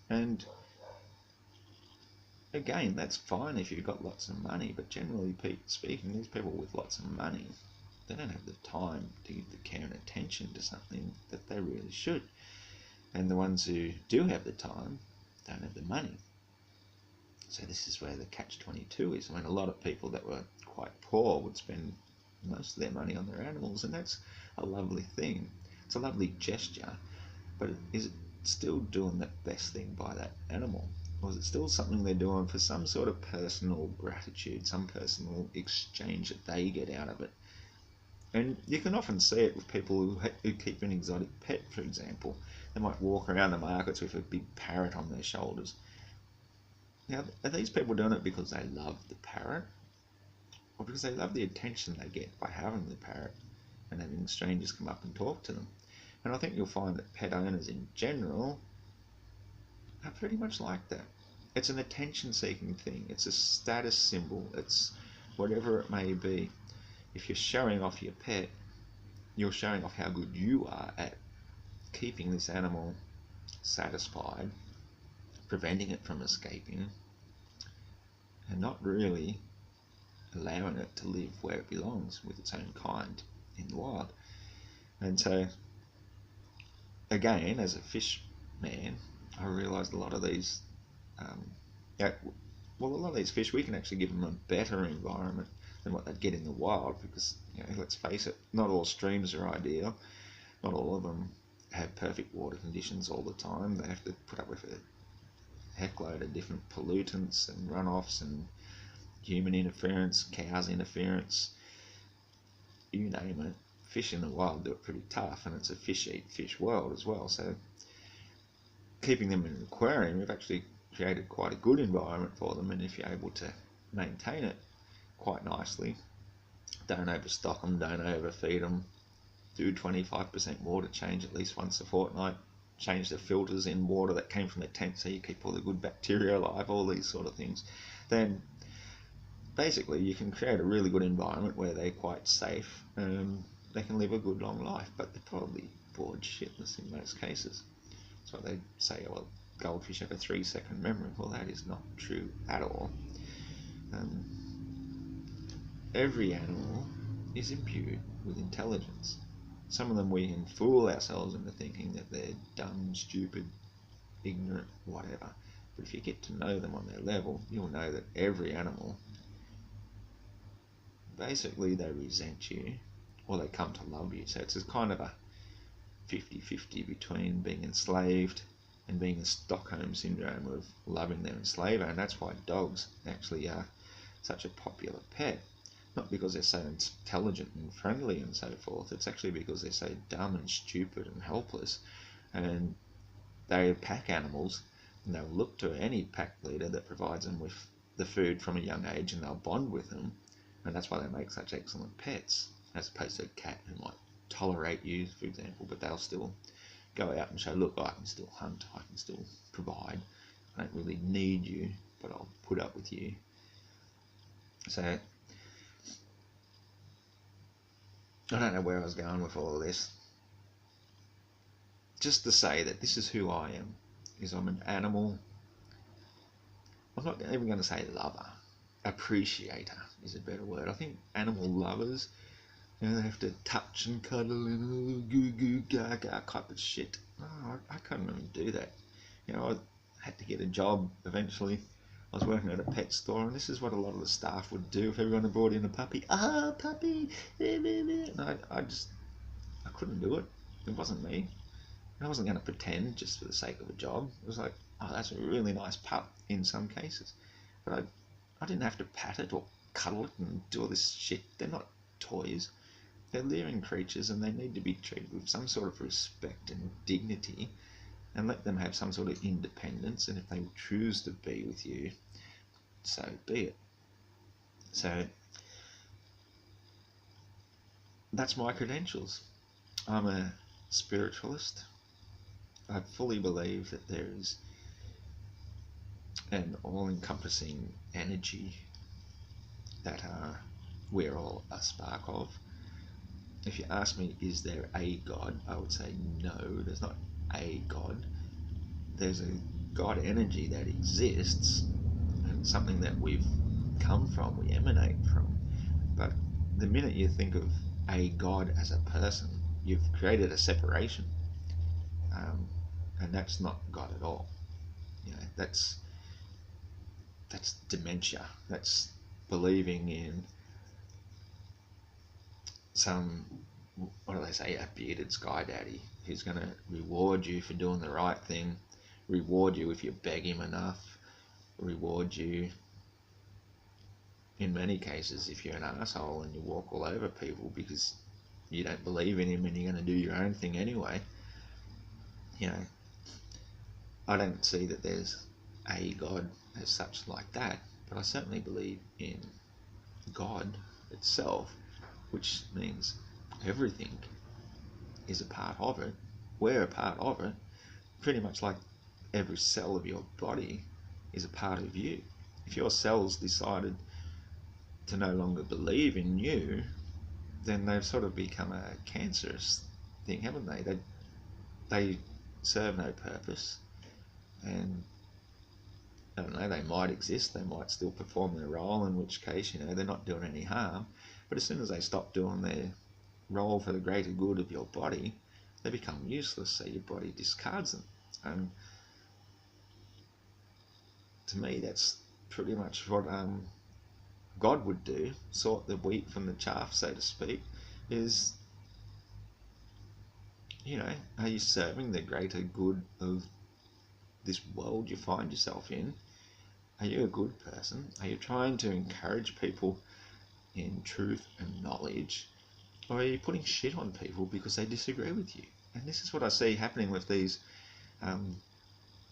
A: And again, that's fine if you've got lots of money, but generally speaking, these people with lots of money, they don't have the time to give the care and attention to something that they really should. And the ones who do have the time don't have the money. So this is where the catch-22 is. I mean, a lot of people that were quite poor would spend most of their money on their animals, and that's a lovely thing. It's a lovely gesture, but is it still doing the best thing by that animal? Or is it still something they're doing for some sort of personal gratitude, some personal exchange that they get out of it? And you can often see it with people who keep an exotic pet, for example. They might walk around the markets with a big parrot on their shoulders. Now, are these people doing it because they love the parrot, or because they love the attention they get by having the parrot and having strangers come up and talk to them? And I think you'll find that pet owners in general are pretty much like that. It's an attention-seeking thing. It's a status symbol. It's whatever it may be. If you're showing off your pet, you're showing off how good you are at keeping this animal satisfied, preventing it from escaping, and not really allowing it to live where it belongs with its own kind in the wild. And so, again, as a fish man, I realised a lot of these, a lot of these fish, we can actually give them a better environment than what they'd get in the wild, because, let's face it, not all streams are ideal. Not all of them have perfect water conditions all the time. They have to put up with a heckload of different pollutants and runoffs and human interference, cows interference, you name it. Fish in the wild do it pretty tough, and it's a fish eat fish world as well. So keeping them in an aquarium, we've actually created quite a good environment for them, and if you're able to maintain it quite nicely, don't overstock them, don't overfeed them, do 25% water change at least once a fortnight, change the filters in water that came from the tent so you keep all the good bacteria alive, all these sort of things, then basically you can create a really good environment where they're quite safe. They can live a good long life, but they're probably bored shitless in most cases. That's what they say, well, goldfish have a 3-second memory. Well, that is not true at all. Every animal is imbued with intelligence. Some of them we can fool ourselves into thinking that they're dumb, stupid, ignorant, whatever. But if you get to know them on their level, you'll know that every animal, basically they resent you or they come to love you. So it's a kind of a 50-50 between being enslaved and being a Stockholm syndrome of loving their enslaver. And that's why dogs actually are such a popular pet. Not because they're so intelligent and friendly and so forth. It's actually because they're so dumb and stupid and helpless. And they're pack animals, and they'll look to any pack leader that provides them with the food from a young age, and they'll bond with them. And that's why they make such excellent pets, as opposed to a cat who might tolerate you, for example, but they'll still go out and show, look, I can still hunt, I can still provide, I don't really need you, but I'll put up with you. So I don't know where I was going with all of this. Just to say that this is who I am, is I'm an animal. I'm not even going to say lover. Appreciator is a better word. I think animal lovers, they have to touch and cuddle and goo goo gaga type of shit. Oh, I couldn't even do that. I had to get a job eventually. I was working at a pet store, and this is what a lot of the staff would do if everyone had brought in a puppy. Ah, puppy! And I couldn't do it. It wasn't me. And I wasn't going to pretend just for the sake of a job. It was like, oh, that's a really nice pup in some cases. But I didn't have to pat it or cuddle it and do all this shit. They're not toys. They're living creatures, and they need to be treated with some sort of respect and dignity, and let them have some sort of independence. And if they choose to be with you, so be it. So that's my credentials. I'm a spiritualist. I fully believe that there is an all-encompassing energy that we're all a spark of. If you ask me, is there a God, I would say no, there's not a God. There's a God energy that exists, and something that we've come from, we emanate from. But the minute you think of a God as a person. You've created a separation, and that's not God at all. You know, that's dementia. That's believing in some, what do they say, a bearded sky daddy who's going to reward you for doing the right thing, reward you if you beg him enough, reward you in many cases if you're an asshole and you walk all over people because you don't believe in him and you're going to do your own thing anyway. You know, I don't see that there's a God as such like that, but I certainly believe in God itself, which means everything is a part of it. We're a part of it, pretty much like every cell of your body is a part of you. If your cells decided to no longer believe in you, then they've sort of become a cancerous thing, haven't they? They serve no purpose, and I don't know, they might exist, they might still perform their role, in which case, you know, they're not doing any harm, but as soon as they stop doing their role for the greater good of your body, they become useless, so your body discards them. And to me, that's pretty much what God would do, sort the wheat from the chaff, so to speak, is, you know, are you serving the greater good of this world you find yourself in? Are you a good person? Are you trying to encourage people in truth and knowledge? Or are you putting shit on people because they disagree with you? And this is what I see happening with these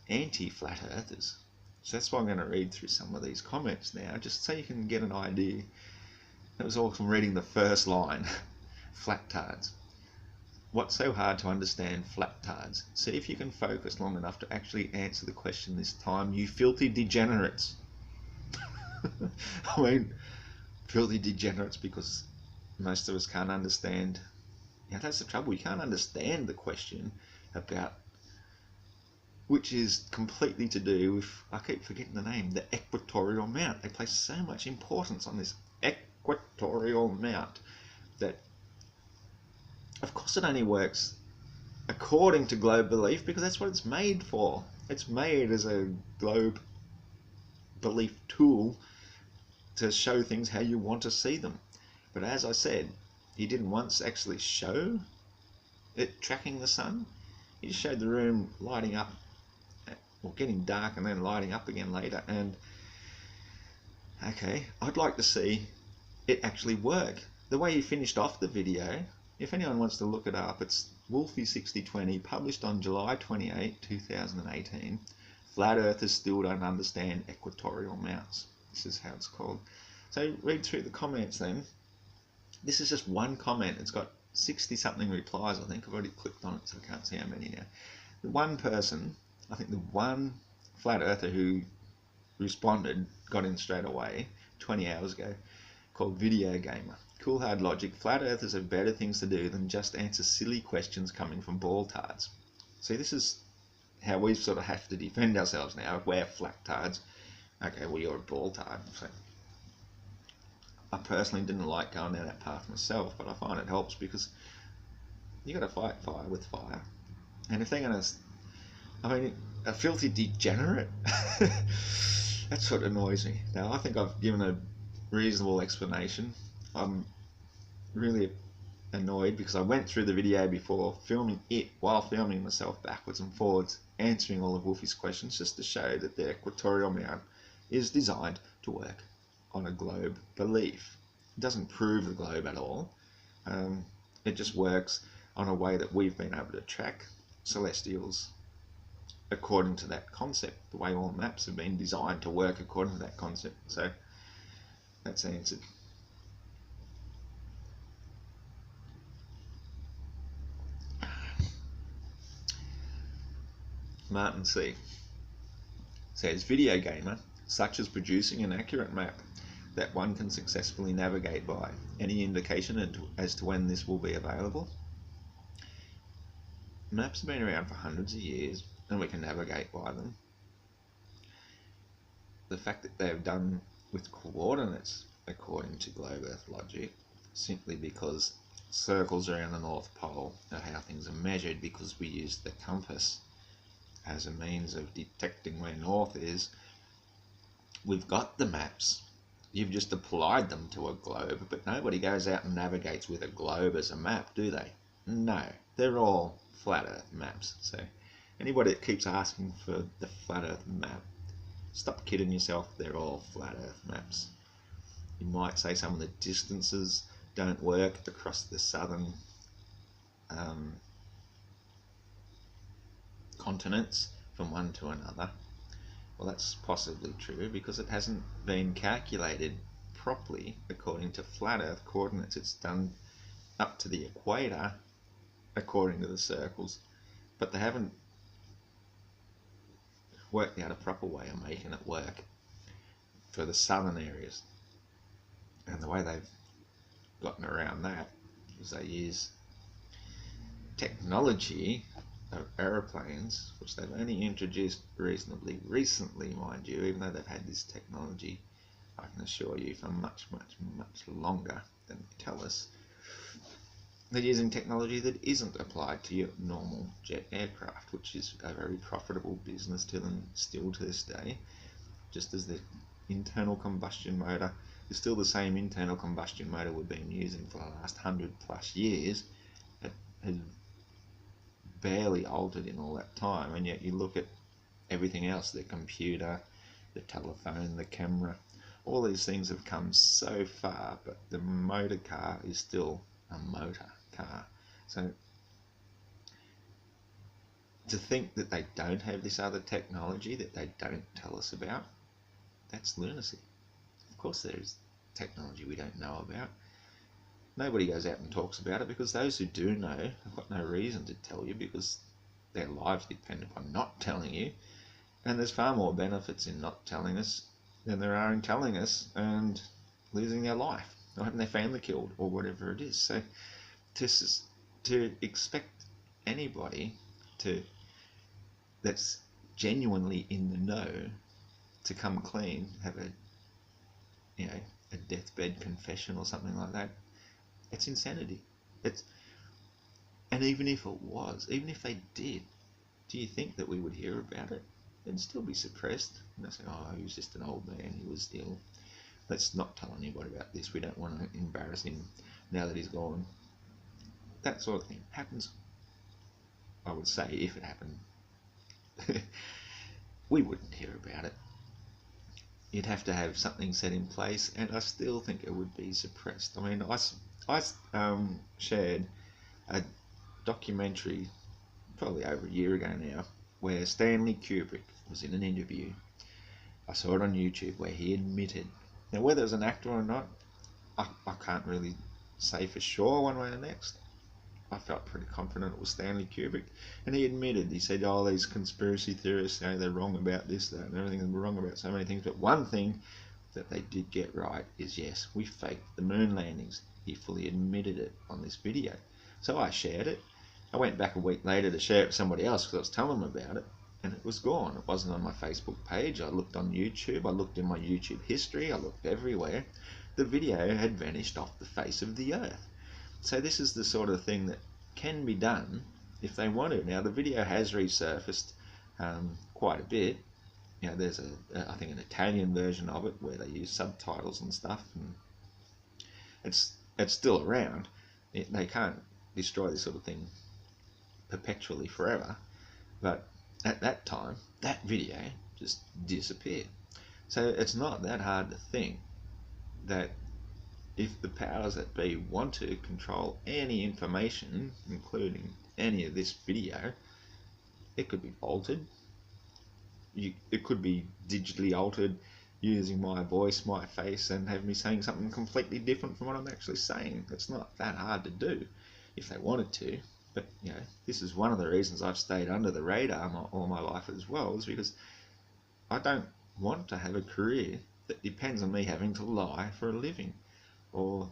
A: anti-flat earthers. So that's why I'm going to read through some of these comments now, just so you can get an idea. That was all from reading the first line. Flat-tards. What's so hard to understand, flat-tards? See if you can focus long enough to actually answer the question this time, you filthy degenerates. I mean, filthy degenerates, because most of us can't understand. Yeah, that's the trouble. You can't understand the question about, which is completely to do with, I keep forgetting the name, the equatorial mount. They place so much importance on this equatorial mount that, of course, it only works according to globe belief, because that's what it's made for. It's made as a globe belief tool to show things how you want to see them. But as I said, he didn't once actually show it tracking the sun. He just showed the room lighting up, or getting dark and then lighting up again later. And okay, I'd like to see it actually work. The way he finished off the video, if anyone wants to look it up, it's Wolfie6020, published on July 28, 2018. Flat Earthers still don't understand equatorial mounts. This is how it's called. So read through the comments then. This is just one comment. It's got 60-something replies, I think. I've already clicked on it, so I can't see how many now. The one person, I think the one flat earther who responded, got in straight away, 20 hours ago, called Video Gamer. Cool hard logic. Flat earthers have better things to do than just answer silly questions coming from ball-tards. See, this is how we sort of have to defend ourselves now. If we're flat-tards, okay, well, you're a ball-tard. So I personally didn't like going down that path myself, but I find it helps, because you got to fight fire with fire. And if they're going to, I mean, a filthy degenerate, that's what annoys me. Now, I think I've given a reasonable explanation. I'm really annoyed because I went through the video before, filming it while filming myself backwards and forwards, answering all of Wolfie's questions, just to show that the equatorial mount is designed to work on a globe belief. It doesn't prove the globe at all. It just works on a way that we've been able to track celestials according to that concept, the way all maps have been designed to work according to that concept. So that's answered. Martin C. says, Video Gamer, such as producing an accurate map that one can successfully navigate by. Any indication as to when this will be available? Maps have been around for hundreds of years, and we can navigate by them. The fact that they're done with coordinates according to globe Earth logic, simply because circles around the North Pole are how things are measured, because we use the compass as a means of detecting where north is. We've got the maps. You've just applied them to a globe, but nobody goes out and navigates with a globe as a map, do they? No, they're all flat Earth maps. So anybody that keeps asking for the flat Earth map, stop kidding yourself, they're all flat Earth maps. You might say some of the distances don't work across the southern continents from one to another. Well, that's possibly true because it hasn't been calculated properly according to flat Earth coordinates. It's done up to the equator according to the circles, but they haven't worked out a proper way of making it work for the southern areas. And the way they've gotten around that is they use technology of aeroplanes, which they've only introduced reasonably recently, mind you, even though they've had this technology, I can assure you, for much, much, much longer than they tell us. They're using technology that isn't applied to your normal jet aircraft, which is a very profitable business to them still to this day, just as the internal combustion motor is still the same internal combustion motor we've been using for the last 100+ years. It has barely altered in all that time, and yet you look at everything else, the computer, the telephone, the camera, all these things have come so far, but the motor car is still a motor car. So to think that they don't have this other technology that they don't tell us about, that's lunacy. Of course there's technology we don't know about. Nobody goes out and talks about it, because those who do know have got no reason to tell you, because their lives depend upon not telling you. And there's far more benefits in not telling us than there are in telling us and losing their life or having their family killed or whatever it is. So to expect anybody that's genuinely in the know to come clean, have a deathbed confession or something like that, it's insanity. And even if it was, even if they did, do you think that we would hear about it? It'd still be suppressed. And they say, oh, he was just an old man, he was ill. Let's not tell anybody about this. We don't want to embarrass him now that he's gone. That sort of thing happens, I would say, if it happened. We wouldn't hear about it. You'd have to have something set in place, and I still think it would be suppressed. I mean, I shared a documentary probably over a year ago now where Stanley Kubrick was in an interview. I saw it on YouTube where he admitted, now whether it was an actor or not, I can't really say for sure one way or the next. I felt pretty confident it was Stanley Kubrick, and he admitted, he said, oh, these conspiracy theorists, they're wrong about this, that, and everything, and we're wrong about so many things, but one thing that they did get right is, yes, we faked the moon landings. He fully admitted it on this video. So I shared it. I went back a week later to share it with somebody else because I was telling them about it, and it was gone. It wasn't on my Facebook page. I looked on YouTube. I looked in my YouTube history. I looked everywhere. The video had vanished off the face of the earth. So this is the sort of thing that can be done if they want to. Now, the video has resurfaced quite a bit. There's I think an Italian version of it where they use subtitles and stuff, and it's still around. They can't destroy this sort of thing perpetually forever, but at that time that video just disappeared. So it's not that hard to think that if the powers that be want to control any information, including any of this video, it could be altered. It could be digitally altered using my voice, my face, and have me saying something completely different from what I'm actually saying. It's not that hard to do if they wanted to. But this is one of the reasons I've stayed under the radar all my life as well, is because I don't want to have a career that depends on me having to lie for a living, or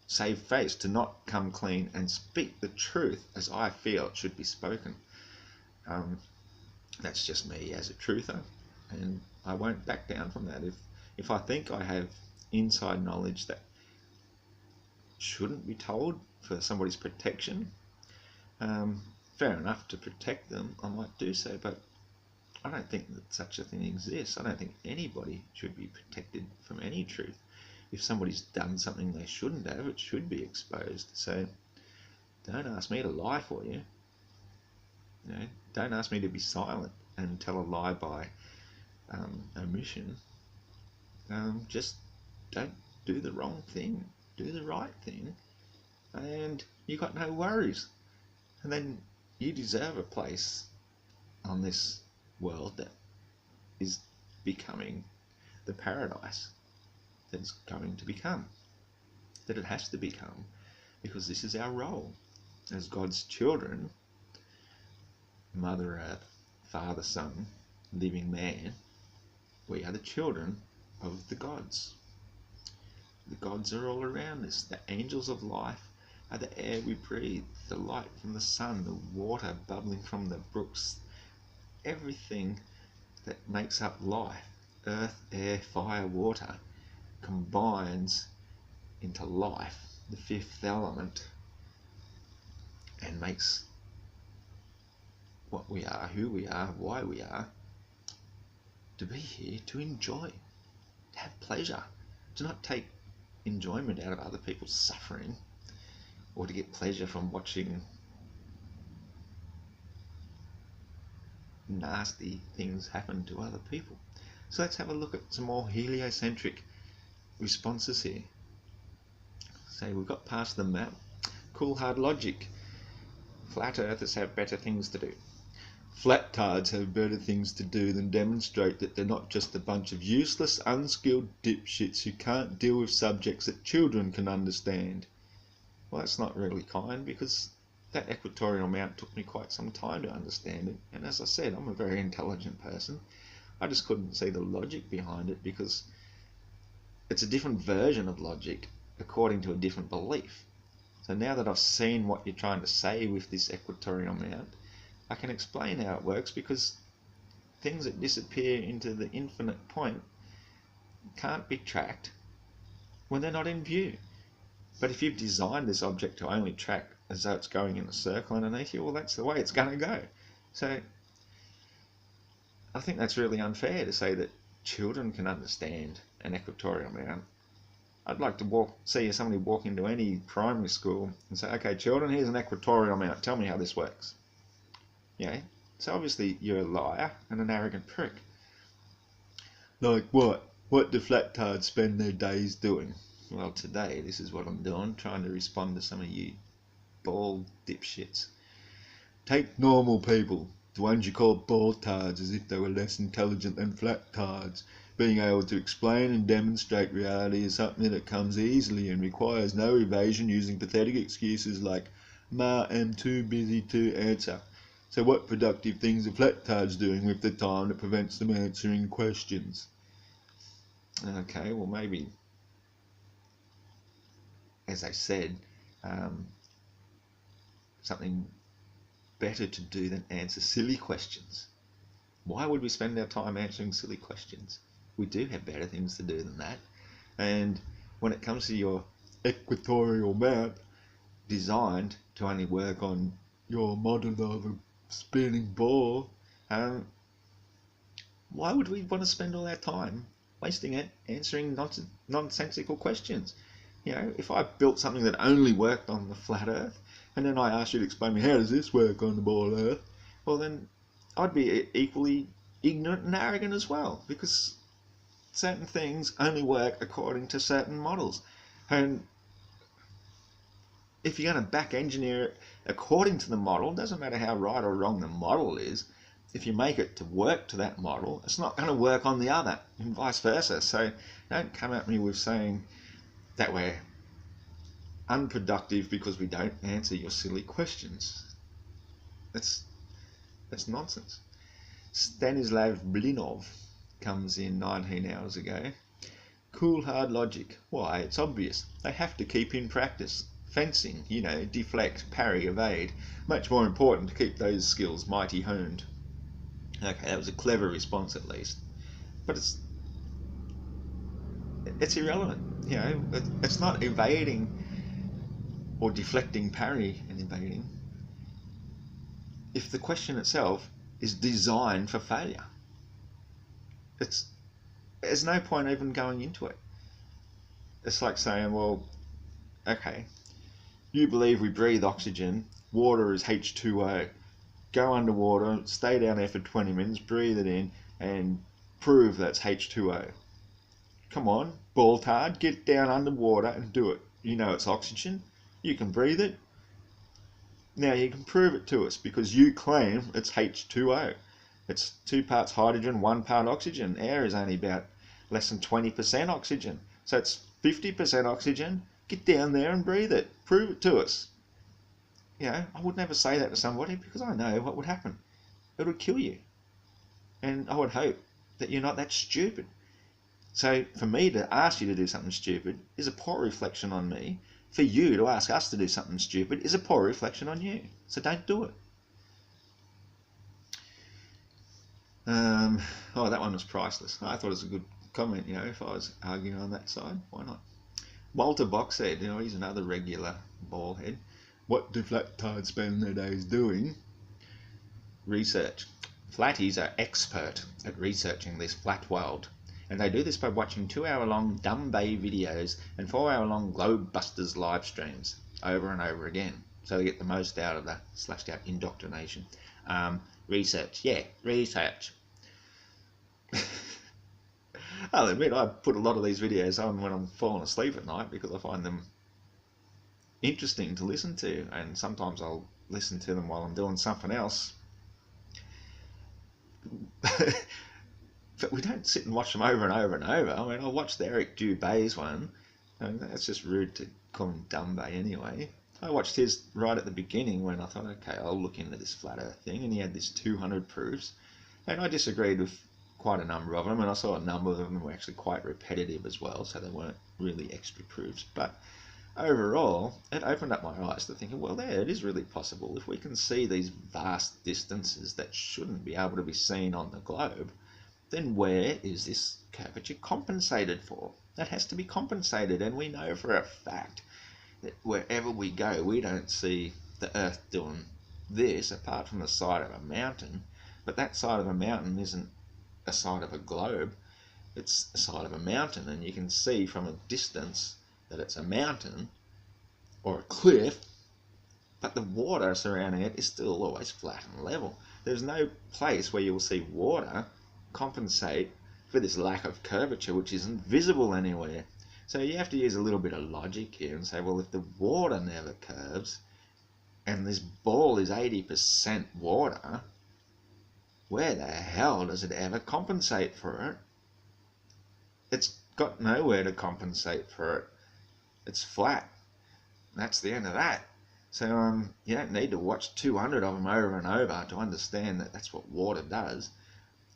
A: save face, to not come clean and speak the truth as I feel it should be spoken. That's just me as a truther, and I won't back down from that. If I think I have inside knowledge that shouldn't be told for somebody's protection. Fair enough, to protect them, I might do so, but I don't think that such a thing exists. I don't think anybody should be protected from any truth. If somebody's done something they shouldn't have, it should be exposed. So don't ask me to lie for you. Don't ask me to be silent and tell a lie by omission. Just don't do the wrong thing. Do the right thing, and you got no worries. And then you deserve a place on this world that is becoming the paradise that it's going to become, that it has to become, because this is our role as God's children, Mother Earth, Father, Son, living man. We are the children of the gods. The gods are all around us. The angels of life are the air we breathe, the light from the sun, the water bubbling from the brooks, everything that makes up life, earth, air, fire, water, combines into life, the fifth element, and makes what we are, who we are, why we are, to be here, to enjoy, to have pleasure, to not take enjoyment out of other people's suffering, or to get pleasure from watching nasty things happen to other people. So let's have a look at some more heliocentric responses here. So we've got past the map. Cool hard logic. Flat earthers have better things to do. Flat tards have better things to do than demonstrate that they're not just a bunch of useless, unskilled dipshits who can't deal with subjects that children can understand. Well, that's not really kind, because that equatorial mount took me quite some time to understand it. And as I said, I'm a very intelligent person. I just couldn't see the logic behind it, because it's a different version of logic according to a different belief. So now that I've seen what you're trying to say with this equatorial mount, I can explain how it works, because things that disappear into the infinite point can't be tracked when they're not in view. But if you've designed this object to only track as though it's going in a circle underneath you, well, that's the way it's going to go. So I think that's really unfair to say that children can understand an equatorial mount. I'd like to see somebody walk into any primary school and say, okay, children, here's an equatorial mount. Tell me how this works. So obviously you're a liar and an arrogant prick. Like what? What do flat tards spend their days doing? Well, today this is what I'm doing, trying to respond to some of you bald dipshits. Take normal people, the ones you call bald tards, as if they were less intelligent than flat tards. Being able to explain and demonstrate reality is something that comes easily and requires no evasion using pathetic excuses like, "Ma, am too busy to answer." So what productive things are flat tards doing with the time that prevents them answering questions? Okay, well maybe, as I said, something better to do than answer silly questions. Why would we spend our time answering silly questions? We do have better things to do than that. And when it comes to your equatorial mount, designed to only work on your model of a spinning ball, why would we want to spend all our time wasting it answering nonsensical questions? If I built something that only worked on the flat earth, and then I asked you to explain me, how does this work on the ball earth? Well, then I'd be equally ignorant and arrogant as well, because certain things only work according to certain models. And if you're going to back engineer it according to the model, it doesn't matter how right or wrong the model is. If you make it to work to that model, it's not going to work on the other, and vice versa. So don't come at me with saying that we're unproductive because we don't answer your silly questions. That's nonsense. Stanislav Blinov comes in 19 hours ago. Cool hard logic. Why? It's obvious. They have to keep in practice. Fencing, deflect, parry, evade. Much more important to keep those skills mighty honed. Okay, that was a clever response at least. But it's irrelevant. It's not evading or deflecting, parry, and evading, if the question itself is designed for failure? There's no point even going into it. It's like saying, well, okay, you believe we breathe oxygen, water is H2O. Go underwater, stay down there for 20 minutes, breathe it in, and prove that's H2O. Come on, Baltard, get down underwater and do it. You know it's oxygen, you can breathe it. Now you can prove it to us because you claim it's H2O. It's 2 parts hydrogen, 1 part oxygen. Air is only about less than 20% oxygen. So it's 50% oxygen. Get down there and breathe it. Prove it to us. You know, I would never say that to somebody because I know what would happen. It would kill you. And I would hope that you're not that stupid. So for me to ask you to do something stupid is a poor reflection on me. For you to ask us to do something stupid is a poor reflection on you. So don't do it. Oh, that one was priceless. I thought it was a good comment, you know, if I was arguing on that side. Why not? Walter Box said, you know, he's another regular ballhead. What do flat-tards spend their days doing? Research. Flatties are expert at researching this flat world. And they do this by watching 2-hour-long Dumb Bay videos and 4-hour-long Globebusters live streams over and over again. So they get the most out of the slashed-out indoctrination. Research. Yeah, research. I'll admit I put a lot of these videos on when I'm falling asleep at night because I find them interesting to listen to, and sometimes I'll listen to them while I'm doing something else. But we don't sit and watch them over and over and over. I mean, I watched the Eric Dubé's one, and that's just rude to call him Dumbe anyway. I watched his right at the beginning when I thought, okay, I'll look into this flat earth thing, and he had this 200 proofs, and I disagreed with quite a number of them, and I saw a number of them were actually quite repetitive as well, so they weren't really extra proofs. But overall, it opened up my eyes to thinking, well, there, it is really possible. If we can see these vast distances that shouldn't be able to be seen on the globe, then where is this curvature compensated for? That has to be compensated, and we know for a fact that wherever we go, we don't see the Earth doing this apart from the side of a mountain, but that side of a mountain isn't a side of a globe, it's a side of a mountain, and you can see from a distance that it's a mountain or a cliff, but the water surrounding it is still always flat and level. There's no place where you'll see water compensate for this lack of curvature which isn't visible anywhere. So you have to use a little bit of logic here and say, well, if the water never curves and this ball is 80% water, where the hell does it ever compensate for it? It's got nowhere to compensate for it. It's flat. That's the end of that. So you don't need to watch 200 of them over and over to understand that that's what water does.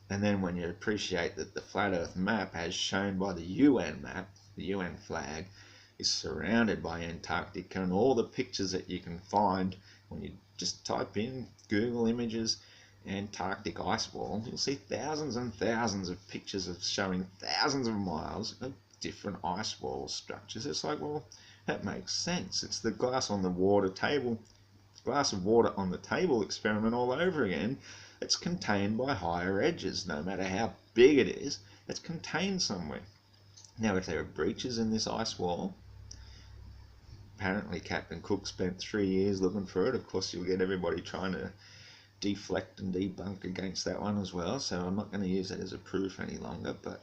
A: And then when you appreciate that the flat earth map, as shown by the UN map, the UN flag, is surrounded by Antarctica, and all the pictures that you can find when you just type in Google Images Antarctic ice wall, you'll see thousands and thousands of pictures of showing thousands of miles of different ice wall structures. It's like, well, that makes sense. It's the glass on the water table, glass of water on the table experiment all over again. It's contained by higher edges. No matter how big it is, it's contained somewhere. Now, if there are breaches in this ice wall, apparently Captain Cook spent 3 years looking for it. Of course, you'll get everybody trying to deflect and debunk against that one as well, so I'm not going to use that as a proof any longer, but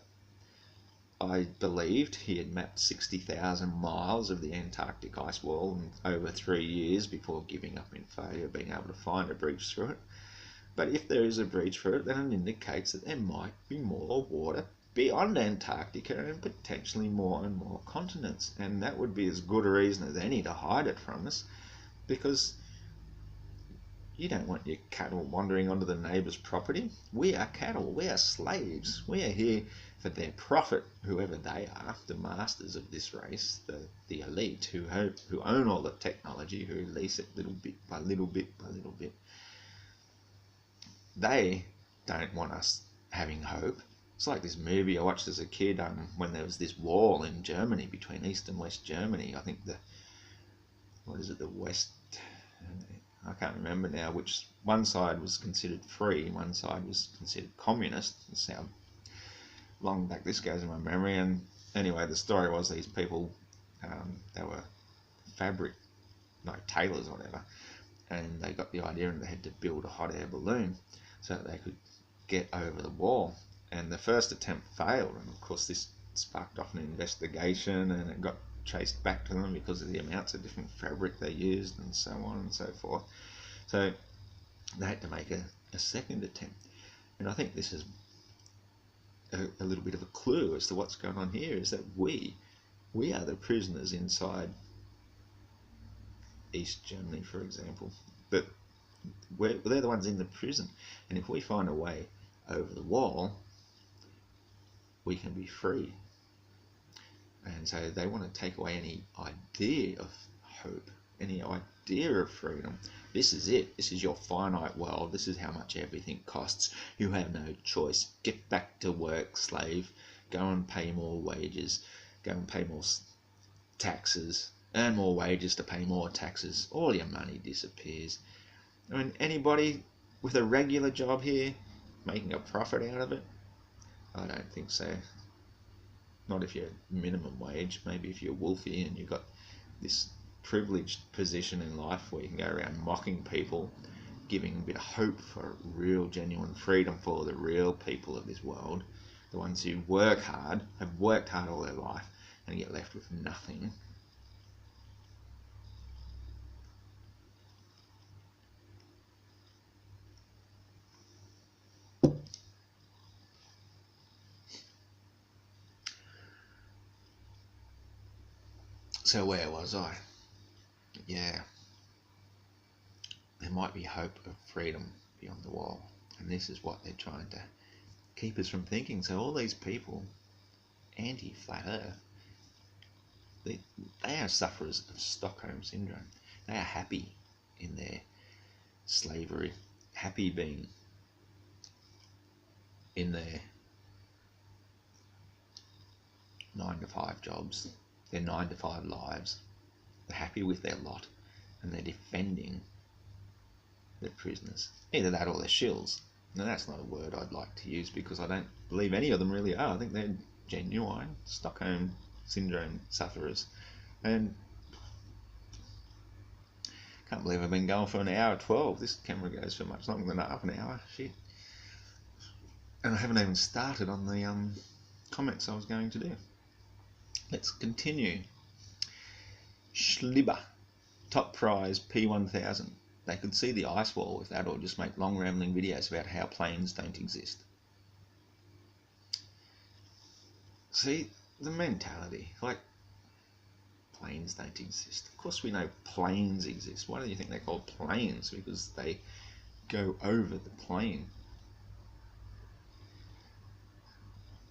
A: I believed he had mapped 60,000 miles of the Antarctic ice wall in over 3 years before giving up in failure of being able to find a breach through it. But if there is a breach for it, then it indicates that there might be more water beyond Antarctica and potentially more and more continents, and that would be as good a reason as any to hide it from us, because you don't want your cattle wandering onto the neighbour's property. We are cattle, we are slaves, we are here for their profit, whoever they are, the masters of this race, the elite who own all the technology, who lease it little bit by little bit by little bit. They don't want us having hope. It's like this movie I watched as a kid when there was this wall in Germany between East and West Germany. I think what is it, the West, I can't remember now which, one side was considered free, one side was considered communist. That's how long back this goes in my memory. And anyway, the story was these people, they were fabric, like tailors or whatever, and they got the idea and they had to build a hot air balloon so that they could get over the wall. And the first attempt failed, and of course this sparked off an investigation, and it got traced back to them because of the amounts of different fabric they used and so on and so forth. So they had to make a second attempt. And I think this is a little bit of a clue as to what's going on here, is that we are the prisoners inside East Germany, for example, but they're the ones in the prison, and if we find a way over the wall, we can be free. And so they want to take away any idea of hope, any idea of freedom. This is it. This is your finite world. This is how much everything costs. You have no choice. Get back to work, slave. Go and pay more wages. Go and pay more taxes. Earn more wages to pay more taxes. All your money disappears. I mean, anybody with a regular job here making a profit out of it? I don't think so. Not if you're minimum wage. Maybe if you're Wolfie and you've got this privileged position in life where you can go around mocking people, giving a bit of hope for real genuine freedom for the real people of this world, the ones who work hard, have worked hard all their life, and get left with nothing. So where was I? Yeah, there might be hope of freedom beyond the wall, and this is what they're trying to keep us from thinking. So all these people, anti-flat earth, they are sufferers of Stockholm syndrome. They are happy in their slavery, happy being in their 9-to-5 jobs, their 9-to-5 lives. They're happy with their lot, and they're defending their prisoners. Either that or they're shills. Now that's not a word I'd like to use, because I don't believe any of them really are. I think they're genuine Stockholm syndrome sufferers. And can't believe I've been going for an hour 12. This camera goes for much longer than half an hour. Shit. And I haven't even started on the comments I was going to do. Let's continue. Schlieber, top prize P1000. They could see the ice wall with that, or just make long rambling videos about how planes don't exist. See, the mentality, like, planes don't exist. Of course we know planes exist. Why do you think they're called planes? Because they go over the plane.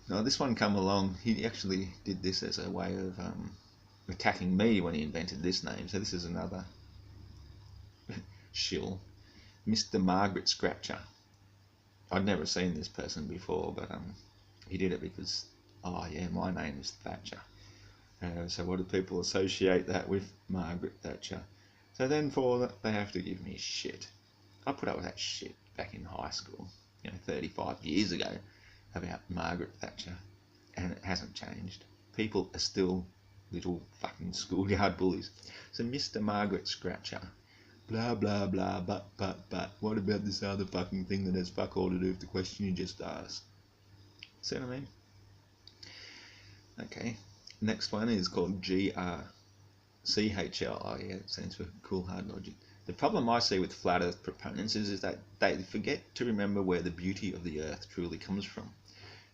A: Now this one come along, he actually did this as a way of attacking me when he invented this name. So this is another shill, Mr. Margaret Scratcher. I'd never seen this person before, but he did it because, oh yeah, my name is Thatcher. So what do people associate that with? Margaret Thatcher. So then for that, they have to give me shit. I put up with that shit back in high school, 35 years ago, about Margaret Thatcher, and it hasn't changed. People are still little fucking schoolyard bullies. So Mr. Margaret Scratcher, blah blah blah, but what about this other fucking thing that has fuck all to do with the question you just asked? See what I mean? Okay, next one is called GRCHL. Oh yeah, it stands for Cool Hard Logic. The problem I see with flat earth proponents is that they forget to remember where the beauty of the earth truly comes from.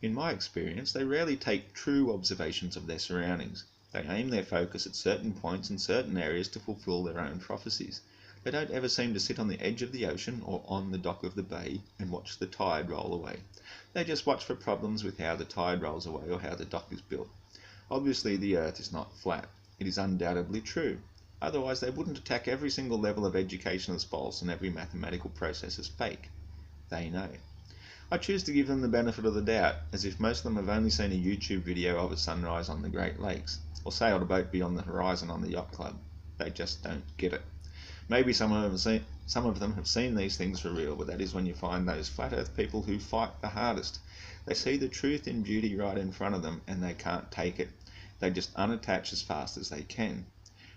A: In my experience, they rarely take true observations of their surroundings. They aim their focus at certain points in certain areas to fulfill their own prophecies. They don't ever seem to sit on the edge of the ocean or on the dock of the bay and watch the tide roll away. They just watch for problems with how the tide rolls away or how the dock is built. Obviously, the earth is not flat. It is undoubtedly true. Otherwise, they wouldn't attack every single level of education as false and every mathematical process as fake. They know. I choose to give them the benefit of the doubt, as if most of them have only seen a YouTube video of a sunrise on the Great Lakes, or sailed a boat beyond the horizon on the yacht club. They just don't get it. Maybe some of them have seen these things for real, but that is when you find those flat earth people who fight the hardest. They see the truth in beauty right in front of them and they can't take it. They just unattach as fast as they can.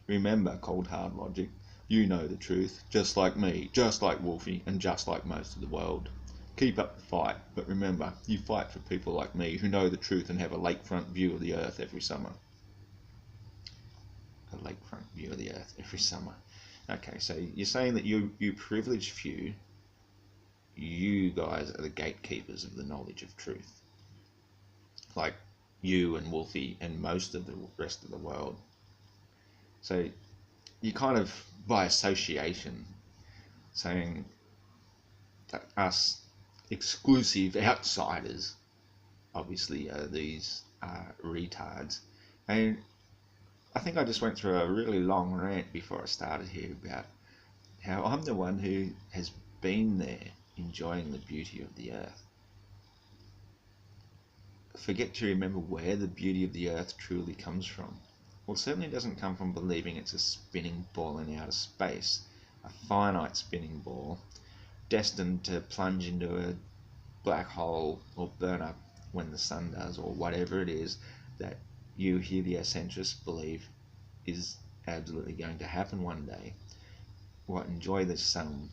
A: Remember, cold hard logic, you know the truth, just like me, just like Wolfie, and just like most of the world. Keep up the fight, but remember, you fight for people like me who know the truth and have a lakefront view of the earth every summer. A lakefront view of the earth every summer. Okay, so you're saying that you privileged few, you guys are the gatekeepers of the knowledge of truth. Like you and Wolfie and most of the rest of the world. So you kind of, by association, saying that us exclusive outsiders obviously are these retards. And I think I just went through a really long rant before I started here about how I'm the one who has been there enjoying the beauty of the earth. Forget to remember where the beauty of the earth truly comes from. Well, it certainly doesn't come from believing it's a spinning ball in outer space, a finite spinning ball, destined to plunge into a black hole or burn up when the sun does, or whatever it is that you heliocentrists believe is absolutely going to happen one day. What, enjoy the sun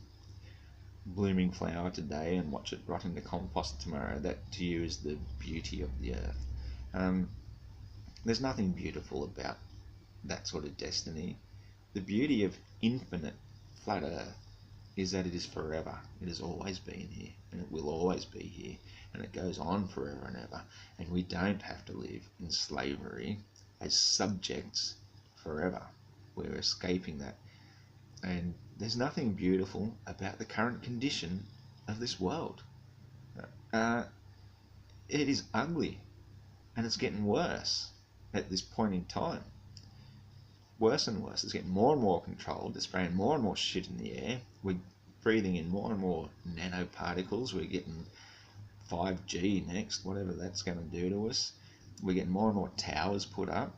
A: blooming flower today and watch it rot into compost tomorrow. That to you is the beauty of the earth. There's nothing beautiful about that sort of destiny. The beauty of infinite flat earth is that it is forever. It has always been here and it will always be here, and it goes on forever and ever, and we don't have to live in slavery as subjects forever. We're escaping that. And there's nothing beautiful about the current condition of this world. It is ugly, and it's getting worse at this point in time. Worse and worse. It's getting more and more controlled. They're spraying more and more shit in the air. We're breathing in more and more nanoparticles. We're getting 5G next, whatever that's going to do to us. We're getting more and more towers put up.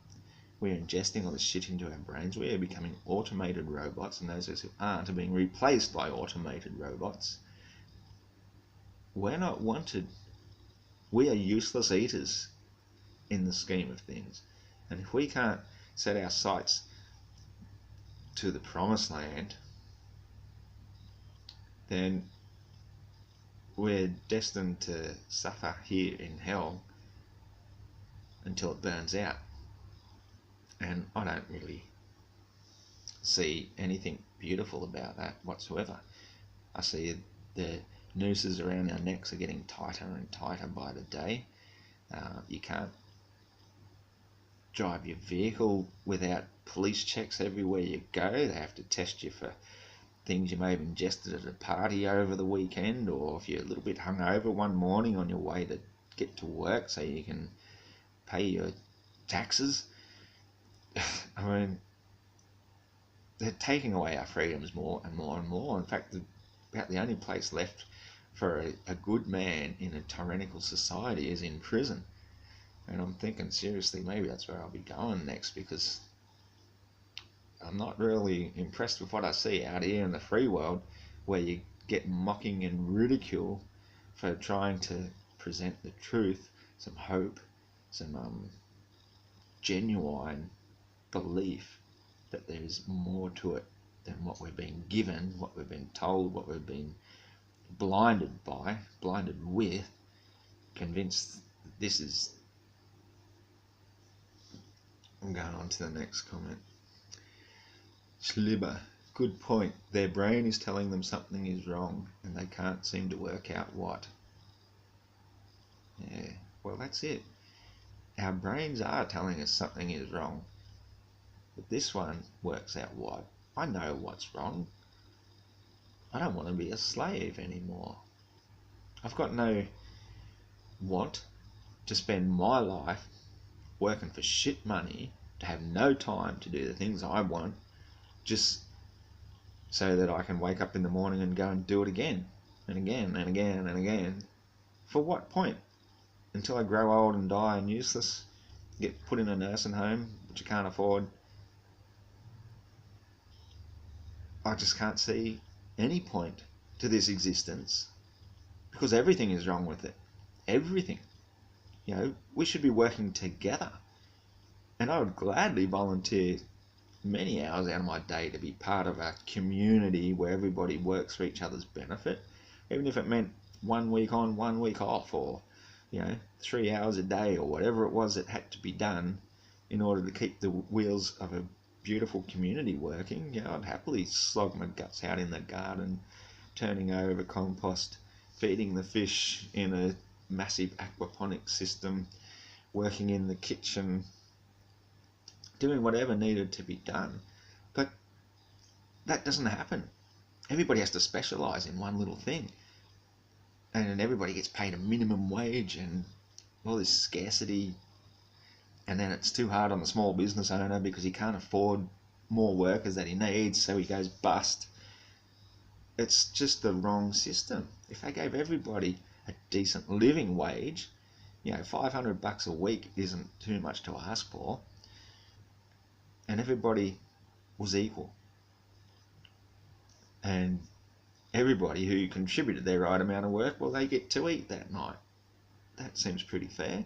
A: We're ingesting all this shit into our brains. We are becoming automated robots, and those of us who aren't are being replaced by automated robots. We're not wanted. We are useless eaters in the scheme of things. And if we can't set our sights to the promised land, then we're destined to suffer here in hell until it burns out. And I don't really see anything beautiful about that whatsoever. I see the nooses around our necks are getting tighter and tighter by the day. You can't drive your vehicle without police checks everywhere you go. They have to test you for things you may have ingested at a party over the weekend, or if you're a little bit hungover one morning on your way to get to work so you can pay your taxes. I mean, they're taking away our freedoms more and more and more. In fact, about the only place left for a good man in a tyrannical society is in prison. And I'm thinking seriously, maybe that's where I'll be going next, because I'm not really impressed with what I see out here in the free world, where you get mocking and ridicule for trying to present the truth, some hope, some genuine belief that there is more to it than what we're being given, what we've been told, what we've been blinded with, convinced that this is... I'm going on to the next comment. Schlibber, good point. Their brain is telling them something is wrong and they can't seem to work out what. Yeah, well, that's it. Our brains are telling us something is wrong, but this one works out what. I know what's wrong. I don't want to be a slave anymore. I've got no want to spend my life working for shit money, to have no time to do the things I want, just so that I can wake up in the morning and go and do it again and again and again and again. For what point? Until I grow old and die and useless, get put in a nursing home which I can't afford, I just can't see any point to this existence, because everything is wrong with it. Everything. You know, we should be working together. And I would gladly volunteer many hours out of my day to be part of a community where everybody works for each other's benefit, even if it meant 1 week on, 1 week off, or 3 hours a day, or whatever it was that had to be done in order to keep the wheels of a beautiful community working. I'd happily slog my guts out in the garden, turning over compost, feeding the fish in a massive aquaponics system, working in the kitchen, doing whatever needed to be done. But that doesn't happen. Everybody has to specialise in one little thing, and everybody gets paid a minimum wage and all this scarcity, and then it's too hard on the small business owner because he can't afford more workers that he needs, so he goes bust. It's just the wrong system. If they gave everybody a decent living wage, $500 a week isn't too much to ask for, and everybody was equal, and everybody who contributed their right amount of work, well, they get to eat that night. That seems pretty fair.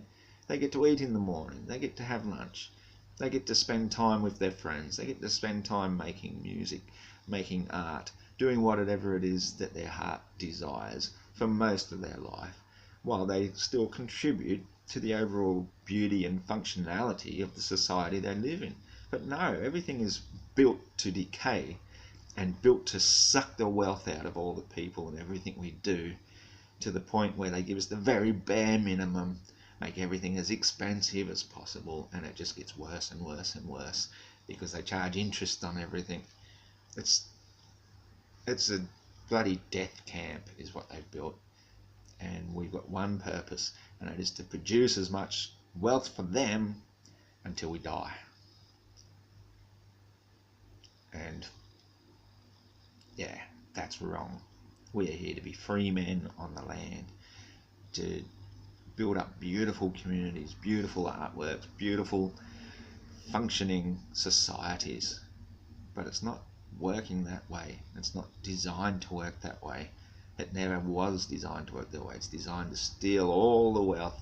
A: They get to eat in the morning, they get to have lunch, they get to spend time with their friends, they get to spend time making music, making art, doing whatever it is that their heart desires for most of their life, while they still contribute to the overall beauty and functionality of the society they live in. But no, everything is built to decay and built to suck the wealth out of all the people and everything we do, to the point where they give us the very bare minimum, make everything as expensive as possible, and it just gets worse and worse and worse because they charge interest on everything. It's a bloody death camp is what they've built, and we've got one purpose, and it is to produce as much wealth for them until we die. And yeah, that's wrong. We are here to be free men on the land, to build up beautiful communities, beautiful artworks, beautiful functioning societies. But it's not working that way. It's not designed to work that way. It never was designed to work that way. It's designed to steal all the wealth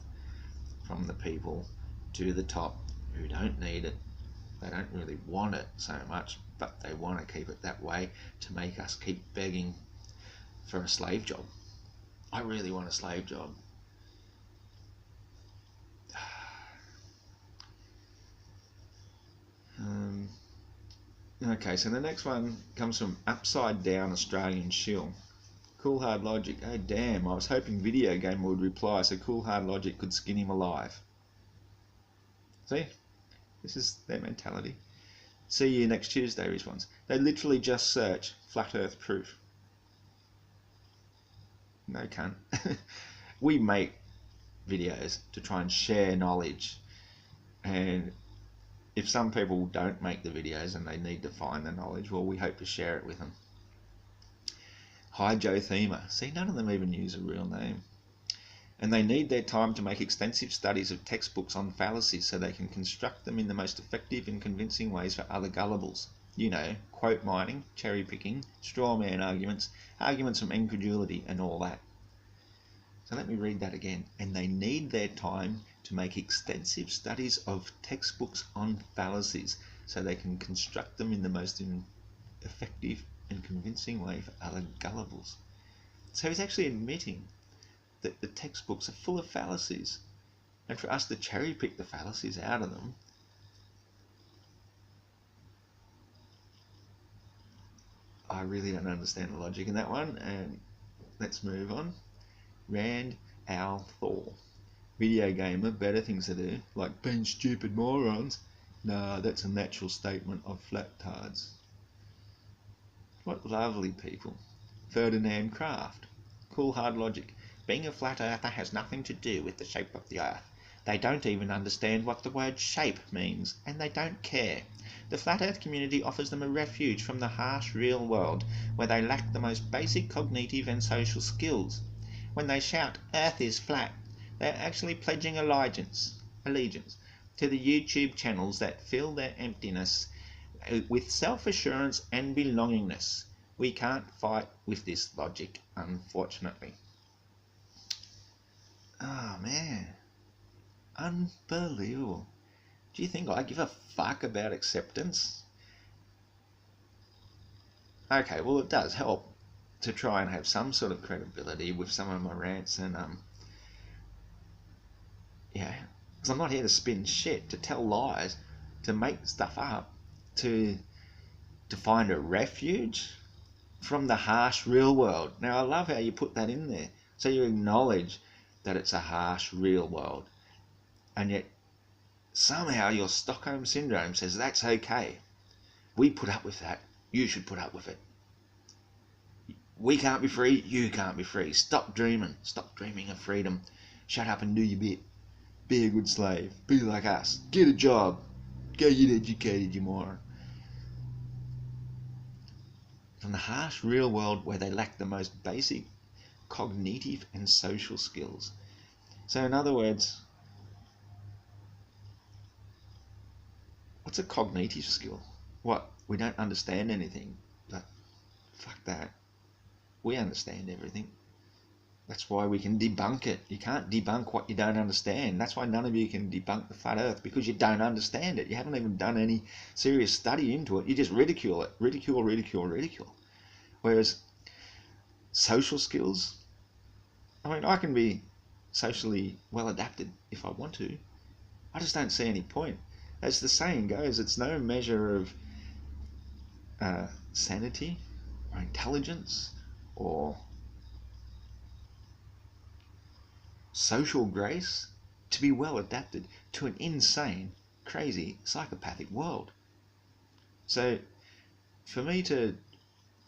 A: from the people to the top who don't need it. They don't really want it so much, but they want to keep it that way to make us keep begging for a slave job. I really want a slave job. Okay, so the next one comes from Upside Down Australian Shill. Cool Hard Logic. Oh damn, I was hoping Video Gamer would reply so Cool Hard Logic could skin him alive. See? This is their mentality. See you next Tuesday response. They literally just search flat earth proof. No cunt. We make videos to try and share knowledge, and if some people don't make the videos and they need to find the knowledge, well, we hope to share it with them. Hi Joe Thema. See, none of them even use a real name. And they need their time to make extensive studies of textbooks on fallacies so they can construct them in the most effective and convincing ways for other gullibles. Quote mining, cherry picking, straw man arguments, arguments from incredulity, and all that. So let me read that again. And they need their time to make extensive studies of textbooks on fallacies so they can construct them in the most effective and convincing way for other gullibles. So he's actually admitting that the textbooks are full of fallacies, and for us to cherry pick the fallacies out of them, I really don't understand the logic in that one. And let's move on. Rand Al Thor. Video gamer, better things to do, like being stupid morons. Nah, that's a natural statement of flat-tards. What lovely people. Ferdinand Kraft. Cool Hard Logic. Being a flat earther has nothing to do with the shape of the earth. They don't even understand what the word shape means, and they don't care. The flat earth community offers them a refuge from the harsh real world, where they lack the most basic cognitive and social skills. When they shout, "Earth is flat," they're actually pledging allegiance to the YouTube channels that fill their emptiness with self-assurance and belongingness. We can't fight with this logic, unfortunately. Oh man, unbelievable. Do you think I give a fuck about acceptance? Okay, well, it does help to try and have some sort of credibility with some of my rants, and yeah, because I'm not here to spin shit, to tell lies, to make stuff up, to find a refuge from the harsh real world. Now, I love how you put that in there. So you acknowledge that it's a harsh real world, and yet somehow your Stockholm Syndrome says that's okay. We put up with that. You should put up with it. We can't be free. You can't be free. Stop dreaming. Stop dreaming of freedom. Shut up and do your bit. Be a good slave. Be like us. Get a job. Go get educated, you moron. From the harsh real world where they lack the most basic cognitive and social skills. So in other words, what's a cognitive skill? What? We don't understand anything. But fuck that. We understand everything. That's why we can debunk it. You can't debunk what you don't understand. That's why none of you can debunk the flat earth, because you don't understand it. You haven't even done any serious study into it. You just ridicule it. Ridicule, ridicule, ridicule. Whereas social skills, I mean, I can be socially well adapted if I want to. I just don't see any point. As the saying goes, it's no measure of sanity or intelligence or social grace to be well adapted to an insane, crazy, psychopathic world. So for me to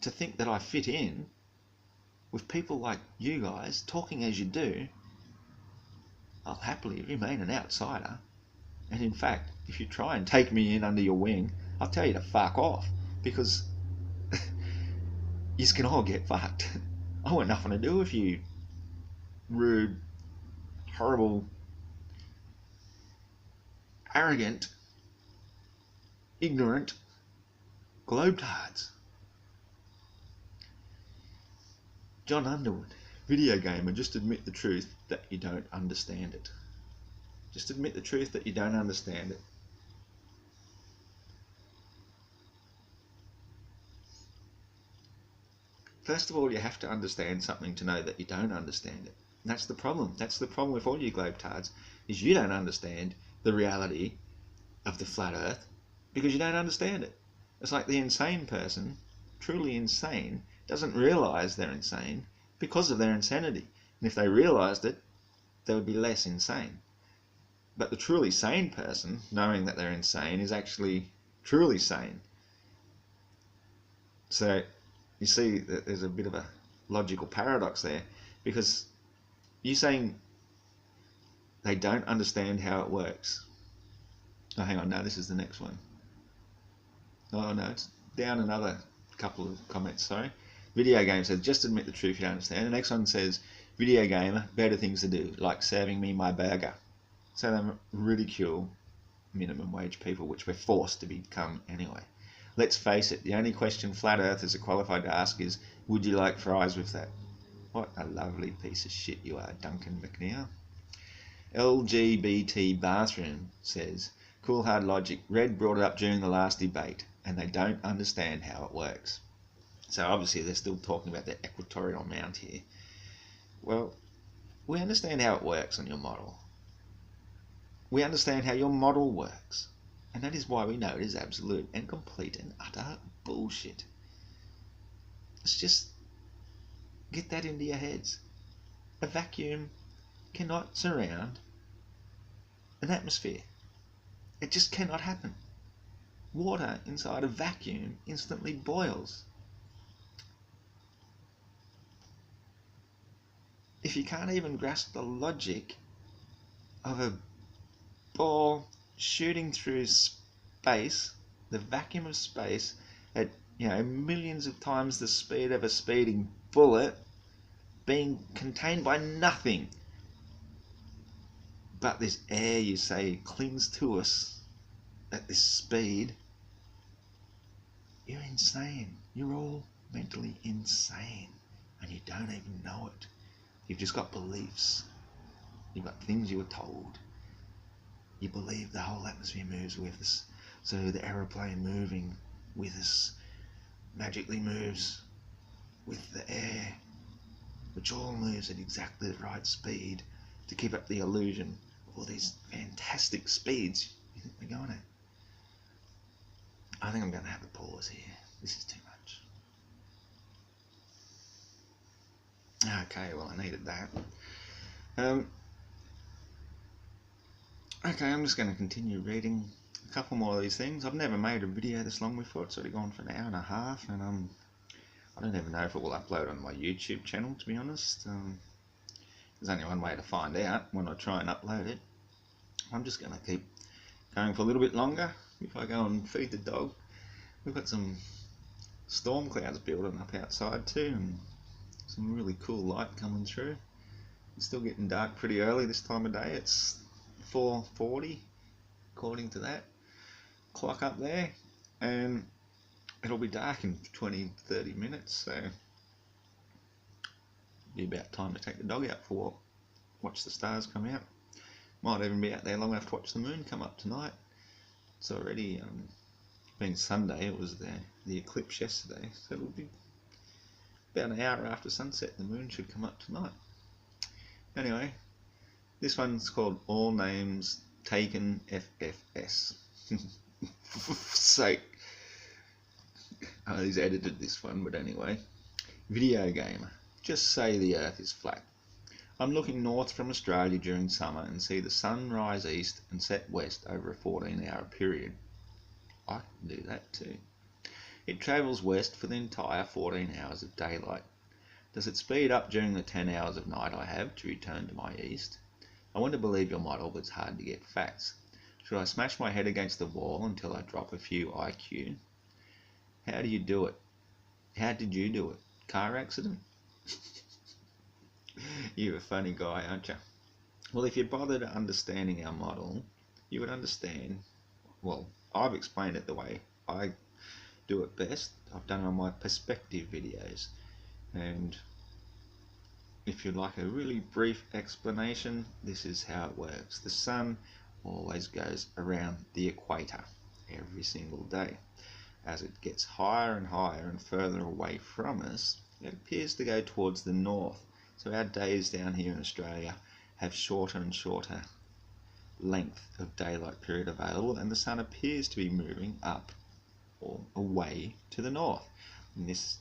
A: think that I fit in with people like you guys talking as you do, I'll happily remain an outsider. And in fact, if you try and take me in under your wing, I'll tell you to fuck off, because you can all get fucked. I want nothing to do with you rude, horrible, arrogant, ignorant globetards. John Underwood, video gamer, just admit the truth that you don't understand it. Just admit the truth that you don't understand it. First of all, you have to understand something to know that you don't understand it. And that's the problem. That's the problem with all you globetards, is you don't understand the reality of the flat earth because you don't understand it. It's like the insane person, truly insane, doesn't realise they're insane because of their insanity. And if they realised it, they would be less insane. But the truly sane person, knowing that they're insane, is actually truly sane. So you see that there's a bit of a logical paradox there, because you're saying they don't understand how it works. Oh, hang on, no, this is the next one. Oh no, it's down another couple of comments, sorry. Video game says, just admit the truth you don't understand. The next one says, video gamer, better things to do, like serving me my burger. So they ridicule minimum wage people, which we're forced to become anyway. Let's face it, the only question flat earthers are qualified to ask is, would you like fries with that? What a lovely piece of shit you are, Duncan McNeil. LGBT Bathroom says, cool hard logic, Red brought it up during the last debate, and they don't understand how it works. So obviously they're still talking about the Equatorial mount here. Well, we understand how it works on your model. We understand how your model works. And that is why we know it is absolute and complete and utter bullshit. Let's just get that into your heads. A vacuum cannot surround an atmosphere. It just cannot happen. Water inside a vacuum instantly boils. If you can't even grasp the logic of a ball shooting through space, the vacuum of space, at millions of times the speed of a speeding bullet, being contained by nothing but this air you say clings to us at this speed, you're insane. You're all mentally insane and you don't even know it. You've just got beliefs. You've got things you were told. You believe the whole atmosphere moves with us. So the aeroplane moving with us magically moves with the air, which all moves at exactly the right speed to keep up the illusion of all these fantastic speeds you think they're going at. I think I'm going to have a pause here. This is too much. Okay, well, I needed that. Okay, I'm just going to continue reading a couple more of these things. I've never made a video this long before. It's already gone for an hour and a half, and I don't even know if it will upload on my YouTube channel, to be honest. There's only one way to find out when I try and upload it. I'm just going to keep going for a little bit longer before I go and feed the dog. We've got some storm clouds building up outside too, and some really cool light coming through. It's still getting dark pretty early this time of day. It's 4:40 according to that clock up there, and it'll be dark in 20-30 minutes, so be about time to take the dog out for a walk, watch the stars come out. Might even be out there long enough to watch the moon come up tonight. It's already being Sunday, it was the eclipse yesterday, so it'll be about an hour after sunset. The moon should come up tonight. Anyway, this one's called All Names Taken FFS. So, he's edited this one, but anyway. Video gamer. Just say the earth is flat. I'm looking north from Australia during summer and see the sun rise east and set west over a 14-hour period. I can do that too. It travels west for the entire 14 hours of daylight. Does it speed up during the 10 hours of night I have to return to my east? I want to believe your model, but it's hard to get facts. Should I smash my head against the wall until I drop a few IQ? How do you do it? How did you do it? Car accident? You're a funny guy, aren't you? Well, if you bothered understanding our model, you would understand. Well, I've explained it the way I do it best. I've done it on my perspective videos, and if you'd like a really brief explanation, this is how it works. The sun always goes around the equator every single day. As it gets higher and higher and further away from us, it appears to go towards the north. So our days down here in Australia have shorter and shorter length of daylight period available, and the sun appears to be moving up or away to the north. And this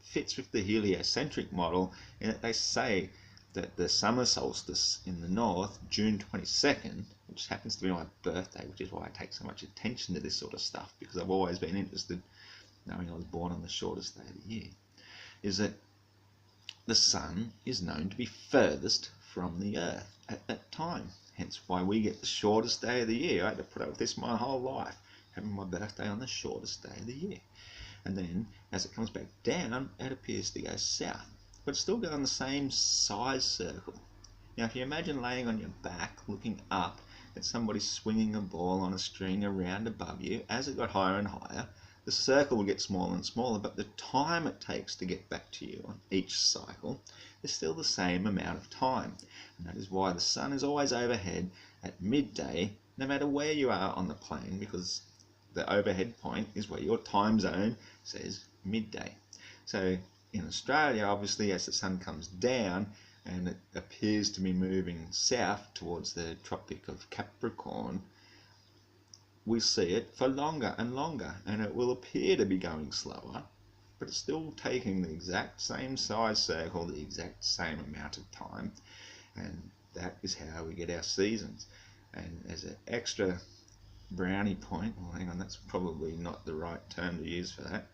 A: fits with the heliocentric model in that they say that the summer solstice in the north, June 22nd, which happens to be my birthday, which is why I take so much attention to this sort of stuff, because I've always been interested, knowing I was born on the shortest day of the year, is that the sun is known to be furthest from the earth at that time. Hence why we get the shortest day of the year. I had to put up with this my whole life, having my birthday on the shortest day of the year. And then, as it comes back down, it appears to go south, but still go in the same size circle. Now, if you imagine laying on your back, looking up at somebody swinging a ball on a string around above you, as it got higher and higher, the circle will get smaller and smaller, but the time it takes to get back to you on each cycle is still the same amount of time. And that is why the sun is always overhead at midday, no matter where you are on the plane, because the overhead point is where your time zone says midday. So in Australia, obviously, as the sun comes down and it appears to be moving south towards the Tropic of Capricorn, we see it for longer and longer, and it will appear to be going slower, but it's still taking the exact same size circle, the exact same amount of time, and that is how we get our seasons. And as an extra brownie point, well, hang on, that's probably not the right term to use for that.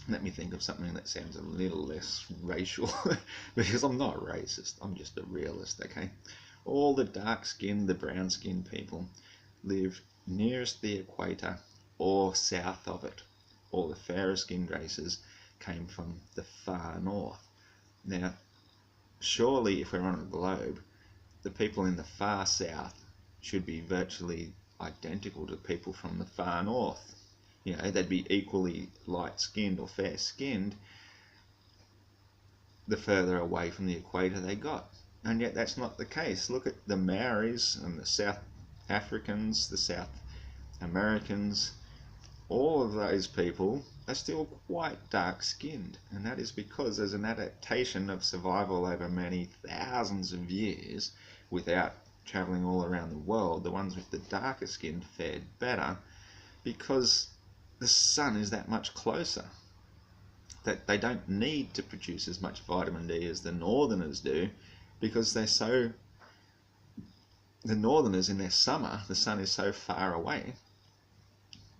A: Let me think of something that sounds a little less racial, because I'm not racist, I'm just a realist, okay? All the dark-skinned, the brown-skinned people live nearest the equator or south of it. All the fairer-skinned races came from the far north. Now, surely if we're on a globe, the people in the far south should be virtually identical to people from the far north. you know, they'd be equally light-skinned or fair-skinned the further away from the equator they got. And yet that's not the case. Look at the Maoris and the South Africans, the South Americans. All of those people are still quite dark-skinned, and that is because as an adaptation of survival over many thousands of years without travelling all around the world, the ones with the darker skin fared better because the sun is that much closer, that they don't need to produce as much vitamin D as the northerners do, because the northerners in their summer, the sun is so far away,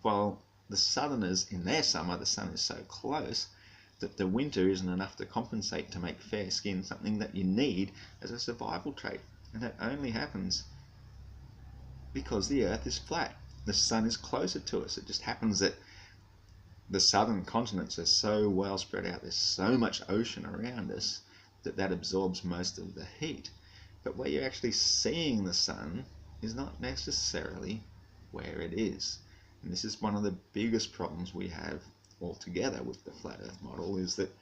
A: while the southerners in their summer, the sun is so close that the winter isn't enough to compensate to make fair skin something that you need as a survival trait. And that only happens because the earth is flat. The sun is closer to us. It just happens that the southern continents are so well spread out, there's so much ocean around us that absorbs most of the heat. But where you're actually seeing the sun is not necessarily where it is. And this is one of the biggest problems we have altogether with the flat earth model, is that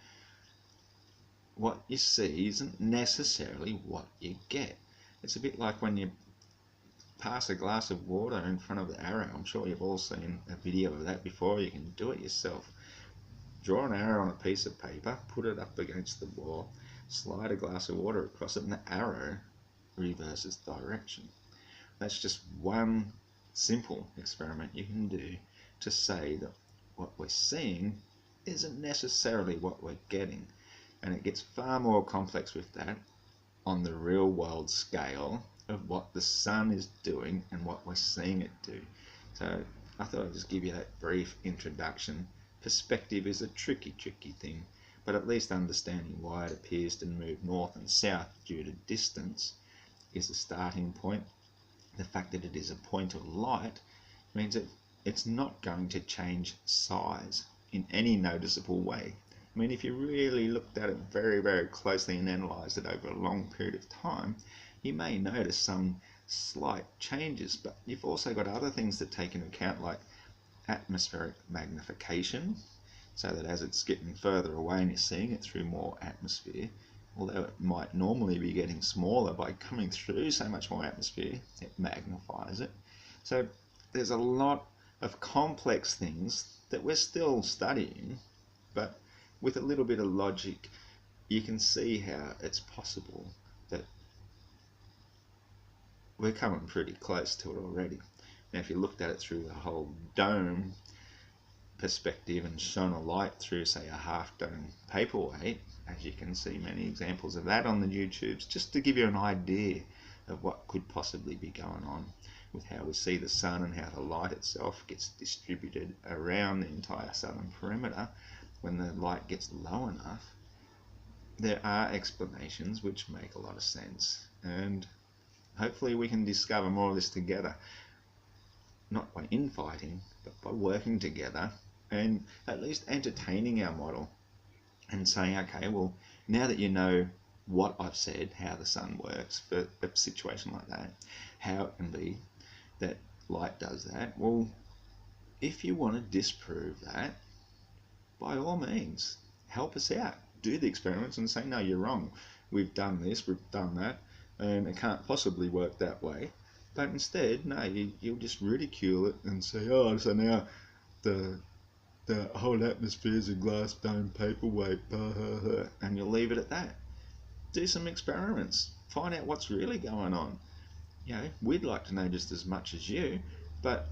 A: what you see isn't necessarily what you get. It's a bit like when you pass a glass of water in front of the arrow. I'm sure you've all seen a video of that before. You can do it yourself. Draw an arrow on a piece of paper, put it up against the wall, slide a glass of water across it, and the arrow reverses direction. That's just one simple experiment you can do to say that what we're seeing isn't necessarily what we're getting. And it gets far more complex with that on the real world scale of what the sun is doing and what we're seeing it do. So I thought I'd just give you that brief introduction. Perspective is a tricky thing, but at least understanding why it appears to move north and south due to distance is a starting point. The fact that it is a point of light means that it's not going to change size in any noticeable way. I mean, if you really looked at it very, very closely and analysed it over a long period of time, you may notice some slight changes, but you've also got other things to take into account, like atmospheric magnification, so that as it's getting further away and you're seeing it through more atmosphere, although it might normally be getting smaller, by coming through so much more atmosphere, it magnifies it. So there's a lot of complex things that we're still studying, but with a little bit of logic, you can see how it's possible that we're coming pretty close to it already. Now, if you looked at it through the whole dome perspective and shone a light through, say, a half-dome paperweight, as you can see many examples of that on the YouTubes, just to give you an idea of what could possibly be going on with how we see the sun and how the light itself gets distributed around the entire southern perimeter. When the light gets low enough, there are explanations which make a lot of sense, and hopefully we can discover more of this together, not by infighting, but by working together and at least entertaining our model and saying, okay, well, now that you know what I've said, how the sun works for a situation like that, how it can be that light does that, well, if you want to disprove that, by all means, help us out. Do the experiments and say, no, you're wrong. We've done this, we've done that, and it can't possibly work that way. But instead, no, you'll just ridicule it and say, oh, so now the whole atmosphere is a glass dome paperweight, and you'll leave it at that. Do some experiments. Find out what's really going on. You know, we'd like to know just as much as you, but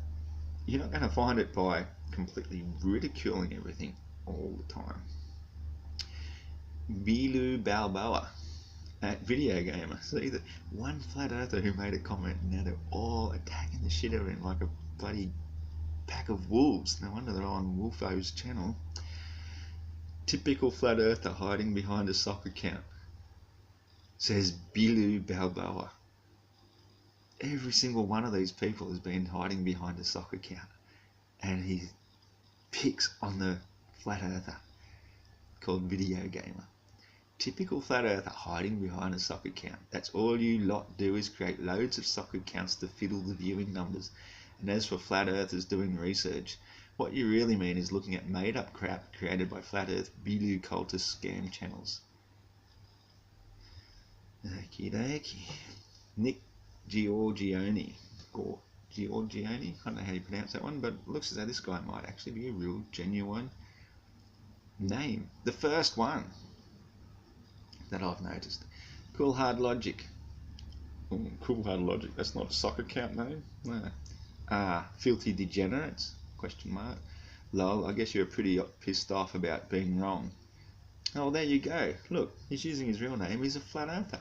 A: you're not going to find it by completely ridiculing everything all the time. Bilu Balboa at Video Gamer. See, the one flat earther who made a comment, and now they're all attacking the shit out of him like a bloody pack of wolves. No wonder they're on Wolfo's channel. Typical flat earther hiding behind a soccer count, says Bilu Balboa. Every single one of these people has been hiding behind a soccer count, and he picks on the flat earther called Video Gamer. Typical flat earther hiding behind a soccer count. That's all you lot do, is create loads of soccer counts to fiddle the viewing numbers. And as for flat earthers doing research, What you really mean is looking at made-up crap created by flat earth voodoo cultist scam channels. Okie dokie. Nick Giorgione. Giorgione? I don't know how you pronounce that one, but it looks as though this guy might actually be a real genuine name. The first one that I've noticed. Cool Hard Logic. Ooh, Cool Hard Logic, that's not a soccer camp name. No. Filthy Degenerates? Question mark. Lol, I guess you're pretty pissed off about being wrong. Oh, there you go. Look, he's using his real name. He's a flat earther.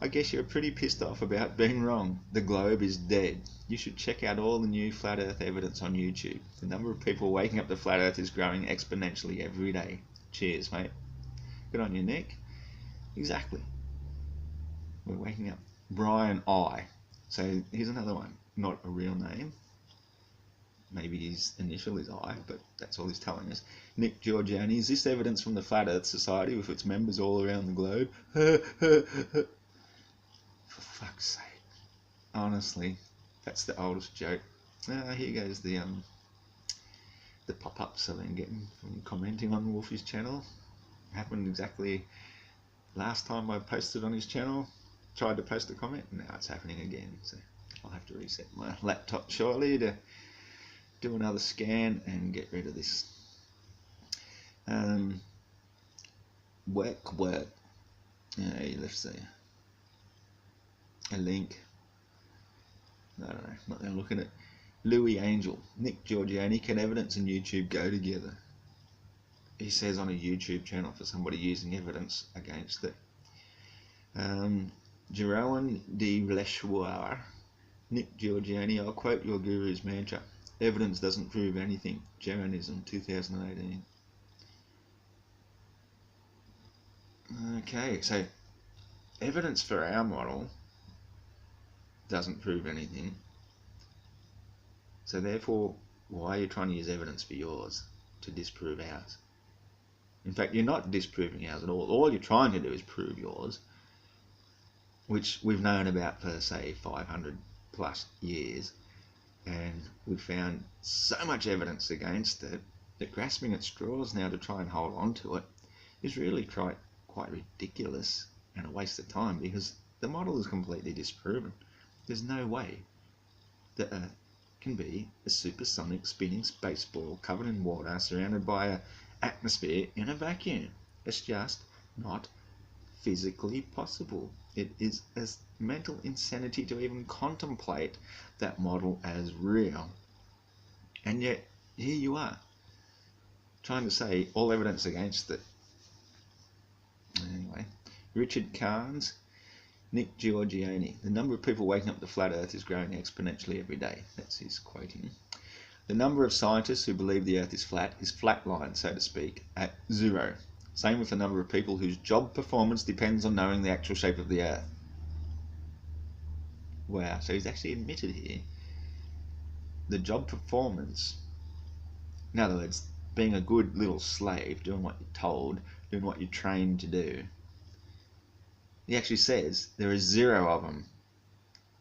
A: I guess you're pretty pissed off about being wrong. The globe is dead. You should check out all the new flat earth evidence on YouTube. The number of people waking up to flat earth is growing exponentially every day. Cheers, mate. Good on you, Nick. Exactly. We're waking up. Brian I. So here's another one. Not a real name. Maybe his initial is I, but that's all he's telling us. Nick Giorgione, is this evidence from the Flat Earth Society with its members all around the globe? For fuck's sake. Honestly, that's the oldest joke. Here goes the pop-ups I've been getting from commenting on Wolfie's channel. Happened exactly last time I posted on his channel. Tried to post a comment, and now it's happening again. So I'll have to reset my laptop shortly to do another scan and get rid of this. Work. Let's see. A link. I don't know. Not going to look at it. Louis Angel. Nick Giorgione. Can evidence and YouTube go together? He says on a YouTube channel for somebody using evidence against it. Jeroen de Lechoir. Nick Giorgione. I'll quote your guru's mantra. Evidence doesn't prove anything. Jeronism, 2018. Okay, so evidence for our model doesn't prove anything. So therefore, why are you trying to use evidence for yours to disprove ours? In fact, you're not disproving ours at all. All you're trying to do is prove yours, which we've known about for, say, 500 plus years. And we've found so much evidence against it that grasping at straws now to try and hold on to it is really quite ridiculous and a waste of time, because the model is completely disproven. There's no way that Earth can be a supersonic spinning space ball covered in water surrounded by an atmosphere in a vacuum. It's just not physically possible. It is as mental insanity to even contemplate that model as real. And yet, here you are, trying to say all evidence against it. Anyway, Richard Carnes, Nick Giorgione. The number of people waking up to flat Earth is growing exponentially every day. That's his quoting. The number of scientists who believe the Earth is flat is flatlined, so to speak, at 0. Same with the number of people whose job performance depends on knowing the actual shape of the Earth. Wow, so he's actually admitted here the job performance, in other words, being a good little slave, doing what you're told, doing what you're trained to do. He actually says there are 0 of them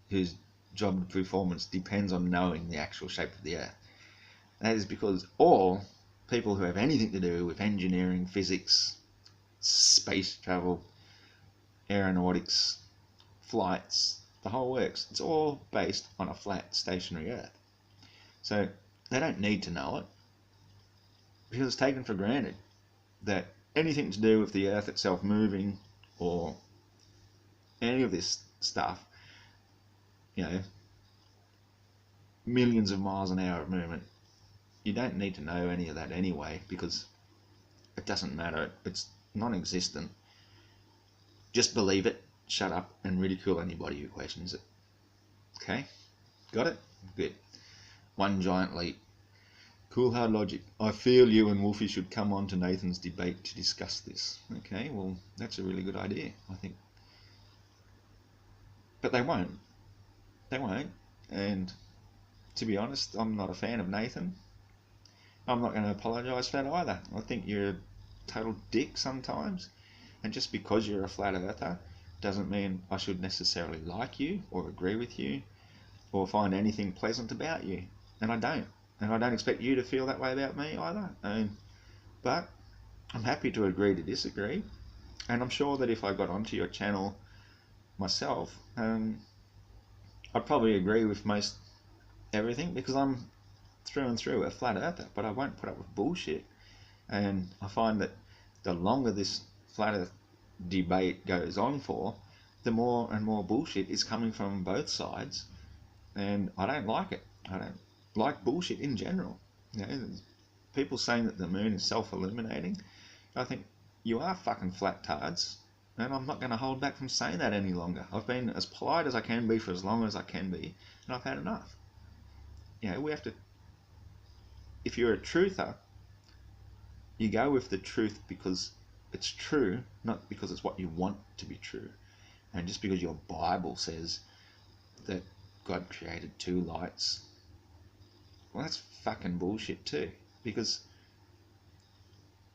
A: whose job performance depends on knowing the actual shape of the Earth. That is because all people who have anything to do with engineering, physics, space travel, aeronautics, flights, the whole works, it's all based on a flat, stationary Earth. So they don't need to know it, because it's taken for granted that anything to do with the Earth itself moving or any of this stuff, millions of miles an hour of movement, you don't need to know any of that anyway, because it doesn't matter. It's non-existent. Just believe it, shut up, and ridicule anybody who questions it. Okay? Got it? Good. One giant leap. Cool Hard Logic. I feel you and Wolfie should come on to Nathan's debate to discuss this. Okay, well, that's a really good idea, I think. But they won't. They won't. And to be honest, I'm not a fan of Nathan. I'm not going to apologise for that either. I think you're a total dick sometimes. And just because you're a flat earther doesn't mean I should necessarily like you or agree with you or find anything pleasant about you. And I don't. and I don't expect you to feel that way about me either. But I'm happy to agree to disagree, and I'm sure that if I got onto your channel myself, I'd probably agree with most everything, because I'm through and through a flat earther, but I won't put up with bullshit. And I find that the longer this flat earth debate goes on for, the more and more bullshit is coming from both sides, and I don't like it. I don't like bullshit in general. You know, people saying that the moon is self-illuminating, I think you are fucking flat tards, and I'm not going to hold back from saying that any longer. I've been as polite as I can be for as long as I can be, and I've had enough. You know, we have to, if you're a truther, you go with the truth because it's true, not because it's what you want to be true. And just because your Bible says that God created two lights, well, that's fucking bullshit too, because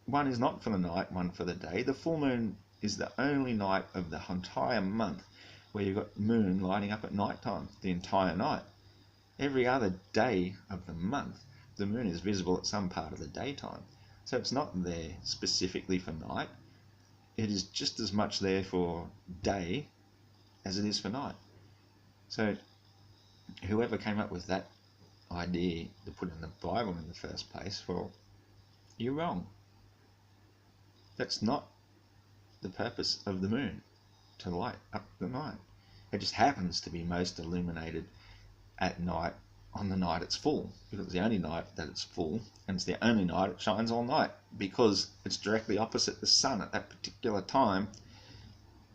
A: one is not for the night, one for the day. The full moon is the only night of the entire month where you've got moon lighting up at night time, the entire night. Every other day of the month, the moon is visible at some part of the daytime. So it's not there specifically for night. It is just as much there for day as it is for night. So whoever came up with that idea to put in the Bible in the first place, well, you're wrong. That's not the purpose of the moon, to light up the night. It just happens to be most illuminated at night, on the night it's full, because it's the only night that it's full, and it's the only night it shines all night, because it's directly opposite the sun at that particular time,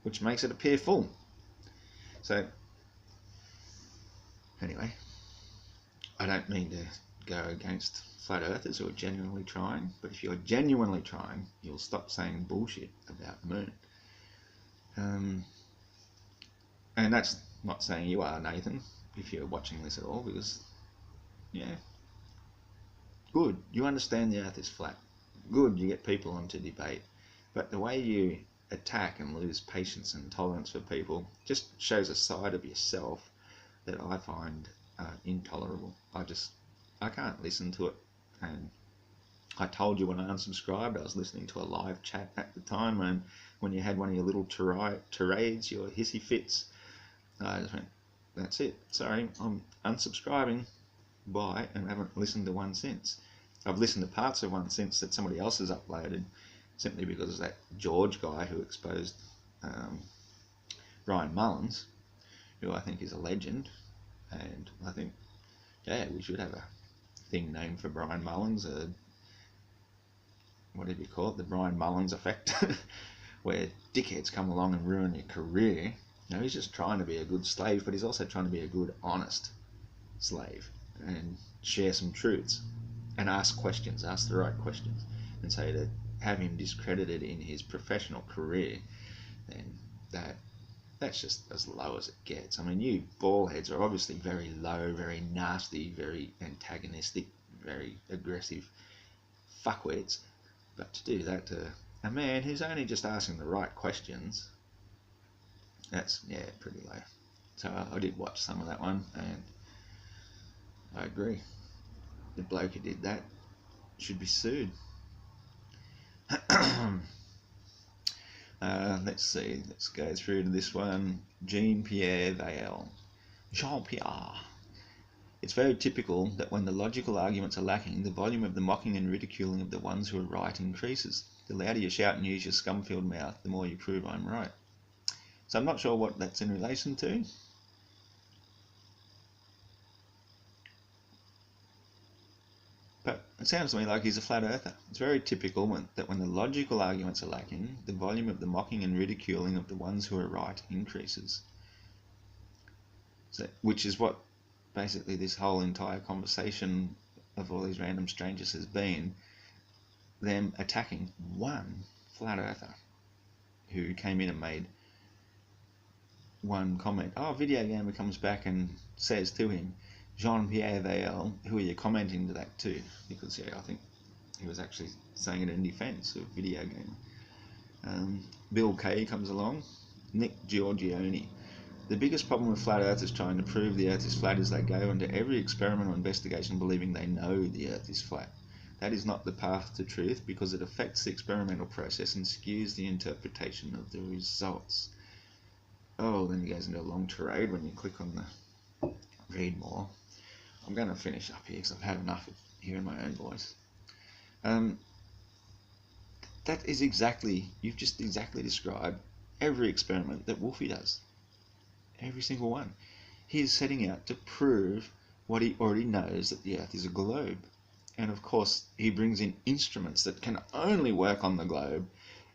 A: which makes it appear full. So anyway, I don't mean to go against flat earthers who are genuinely trying, but if you're genuinely trying, you'll stop saying bullshit about the moon. And that's not saying you are, Nathan, if you're watching this at all, because, yeah, good, you understand the earth is flat. Good, you get people onto debate. But the way you attack and lose patience and tolerance for people just shows a side of yourself that I find intolerable. I can't listen to it. And I told you when I unsubscribed, I was listening to a live chat at the time, and when you had one of your little tirades, your hissy fits, I just went, that's it, sorry, I'm unsubscribing, bye, and I haven't listened to one since. I've listened to parts of one since that somebody else has uploaded, simply because of that George guy who exposed Brian Mullins, who I think is a legend, and I think, yeah, we should have a thing named for Brian Mullins, whatever you call it, the Brian Mullins effect, where dickheads come along and ruin your career. You know, he's just trying to be a good slave, but he's also trying to be a good, honest slave, and share some truths, and ask questions, ask the right questions, and so to have him discredited in his professional career, then that's just as low as it gets. I mean, you ballheads are obviously very low, very nasty, very antagonistic, very aggressive fuckwits, but to do that to a man who's only just asking the right questions, that's, yeah, pretty low. So I did watch some of that one, and I agree. The bloke who did that should be sued. Let's see, let's go through to this one. Jean-Pierre Vale. Jean-Pierre. It's very typical that when the logical arguments are lacking, the volume of the mocking and ridiculing of the ones who are right increases. The louder you shout and use your scum-filled mouth, the more you prove I'm right. So I'm not sure what that's in relation to. But it sounds to me like he's a flat earther. It's very typical that when the logical arguments are lacking, the volume of the mocking and ridiculing of the ones who are right increases. So, which is what basically this whole entire conversation of all these random strangers has been, them attacking one flat earther who came in and made one comment. Oh, Video Gamer comes back and says to him, Jean-Pierre Vale, who are you commenting to that to? Because, yeah, I think he was actually saying it in defence of Video Gamer. Bill Kay comes along, Nick Giorgione. The biggest problem with flat earthers trying to prove the earth is flat is they go into every experiment or investigation believing they know the earth is flat. That is not the path to truth because it affects the experimental process and skews the interpretation of the results. Oh, then he goes into a long tirade when you click on the read more. I'm going to finish up here because I've had enough of hearing my own voice. That is exactly, you've just exactly described every experiment that Wolfie does. Every single one. He is setting out to prove what he already knows, that the earth is a globe. And of course, he brings in instruments that can only work on the globe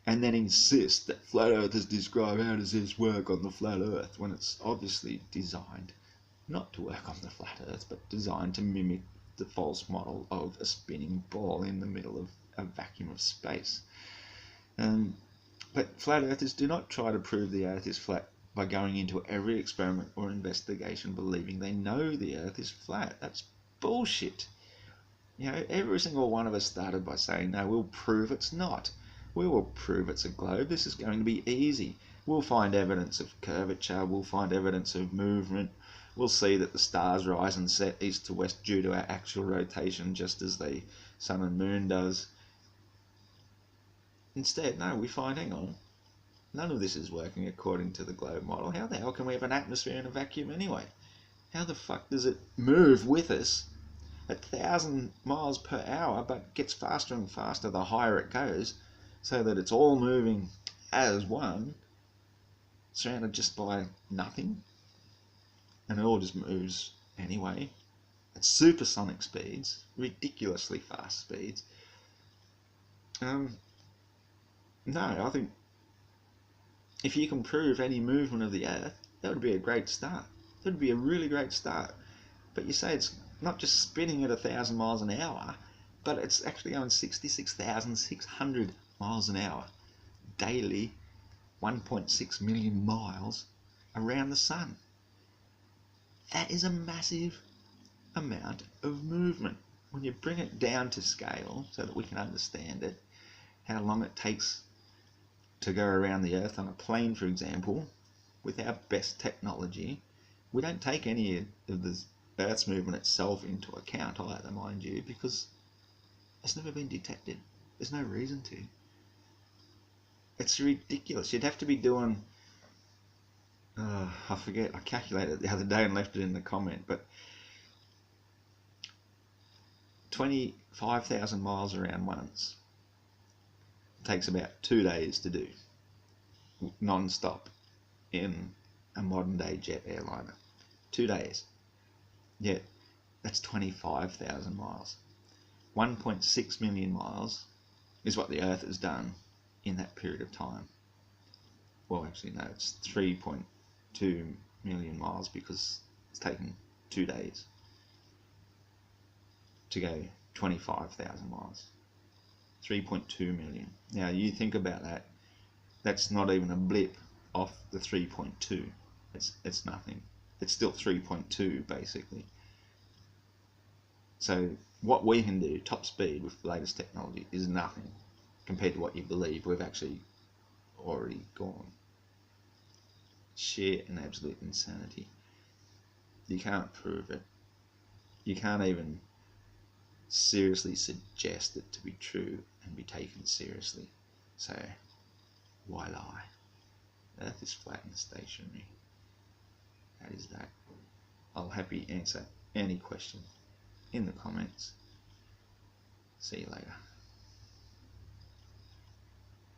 A: and then insists that flat earthers describe how does this work on the flat earth when it's obviously designed not to work on the flat earth, but designed to mimic the false model of a spinning ball in the middle of a vacuum of space. But flat earthers do not try to prove the earth is flat by going into every experiment or investigation believing they know the earth is flat. That's bullshit. You know, every single one of us started by saying, no, we'll prove it's not. We will prove it's a globe. This is going to be easy. We'll find evidence of curvature. We'll find evidence of movement. We'll see that the stars rise and set east to west due to our actual rotation, just as the sun and moon does. Instead, no, we find, hang on, none of this is working according to the globe model. How the hell can we have an atmosphere in a vacuum anyway? How the fuck does it move with us at 1,000 miles per hour, but gets faster and faster the higher it goes, so that it's all moving as one, surrounded just by nothing, and it all just moves anyway at supersonic speeds, ridiculously fast speeds. No, I think if you can prove any movement of the earth, that would be a great start. That would be a really great start. But you say it's not just spinning at 1,000 miles an hour, but it's actually going 66,600 miles an hour daily, 1.6 million miles around the sun. That is a massive amount of movement. When you bring it down to scale so that we can understand it, how long it takes to go around the earth on a plane, for example, with our best technology, we don't take any of the Earth's movement itself into account either, mind you, because it's never been detected. There's no reason to. It's ridiculous. You'd have to be doing, I forget, I calculated it the other day and left it in the comment, but 25,000 miles around once takes about 2 days to do, non-stop, in a modern day jet airliner. 2 days. Yet that's 25,000 miles. 1.6 million miles is what the Earth has done in that period of time. Well, actually no, it's 3.2 million miles because it's taken 2 days to go 25,000 miles. 3.2 million. Now you think about that, that's not even a blip off the 3.2. It's nothing. It's still 3.2 basically. So what we can do top speed with the latest technology is nothing compared to what you believe we've actually already gone. Sheer and absolute insanity. You can't prove it. You can't even seriously suggest it to be true and be taken seriously. So why lie? Earth is flat and stationary. That is that. I'll happily answer any question in the comments. See you later.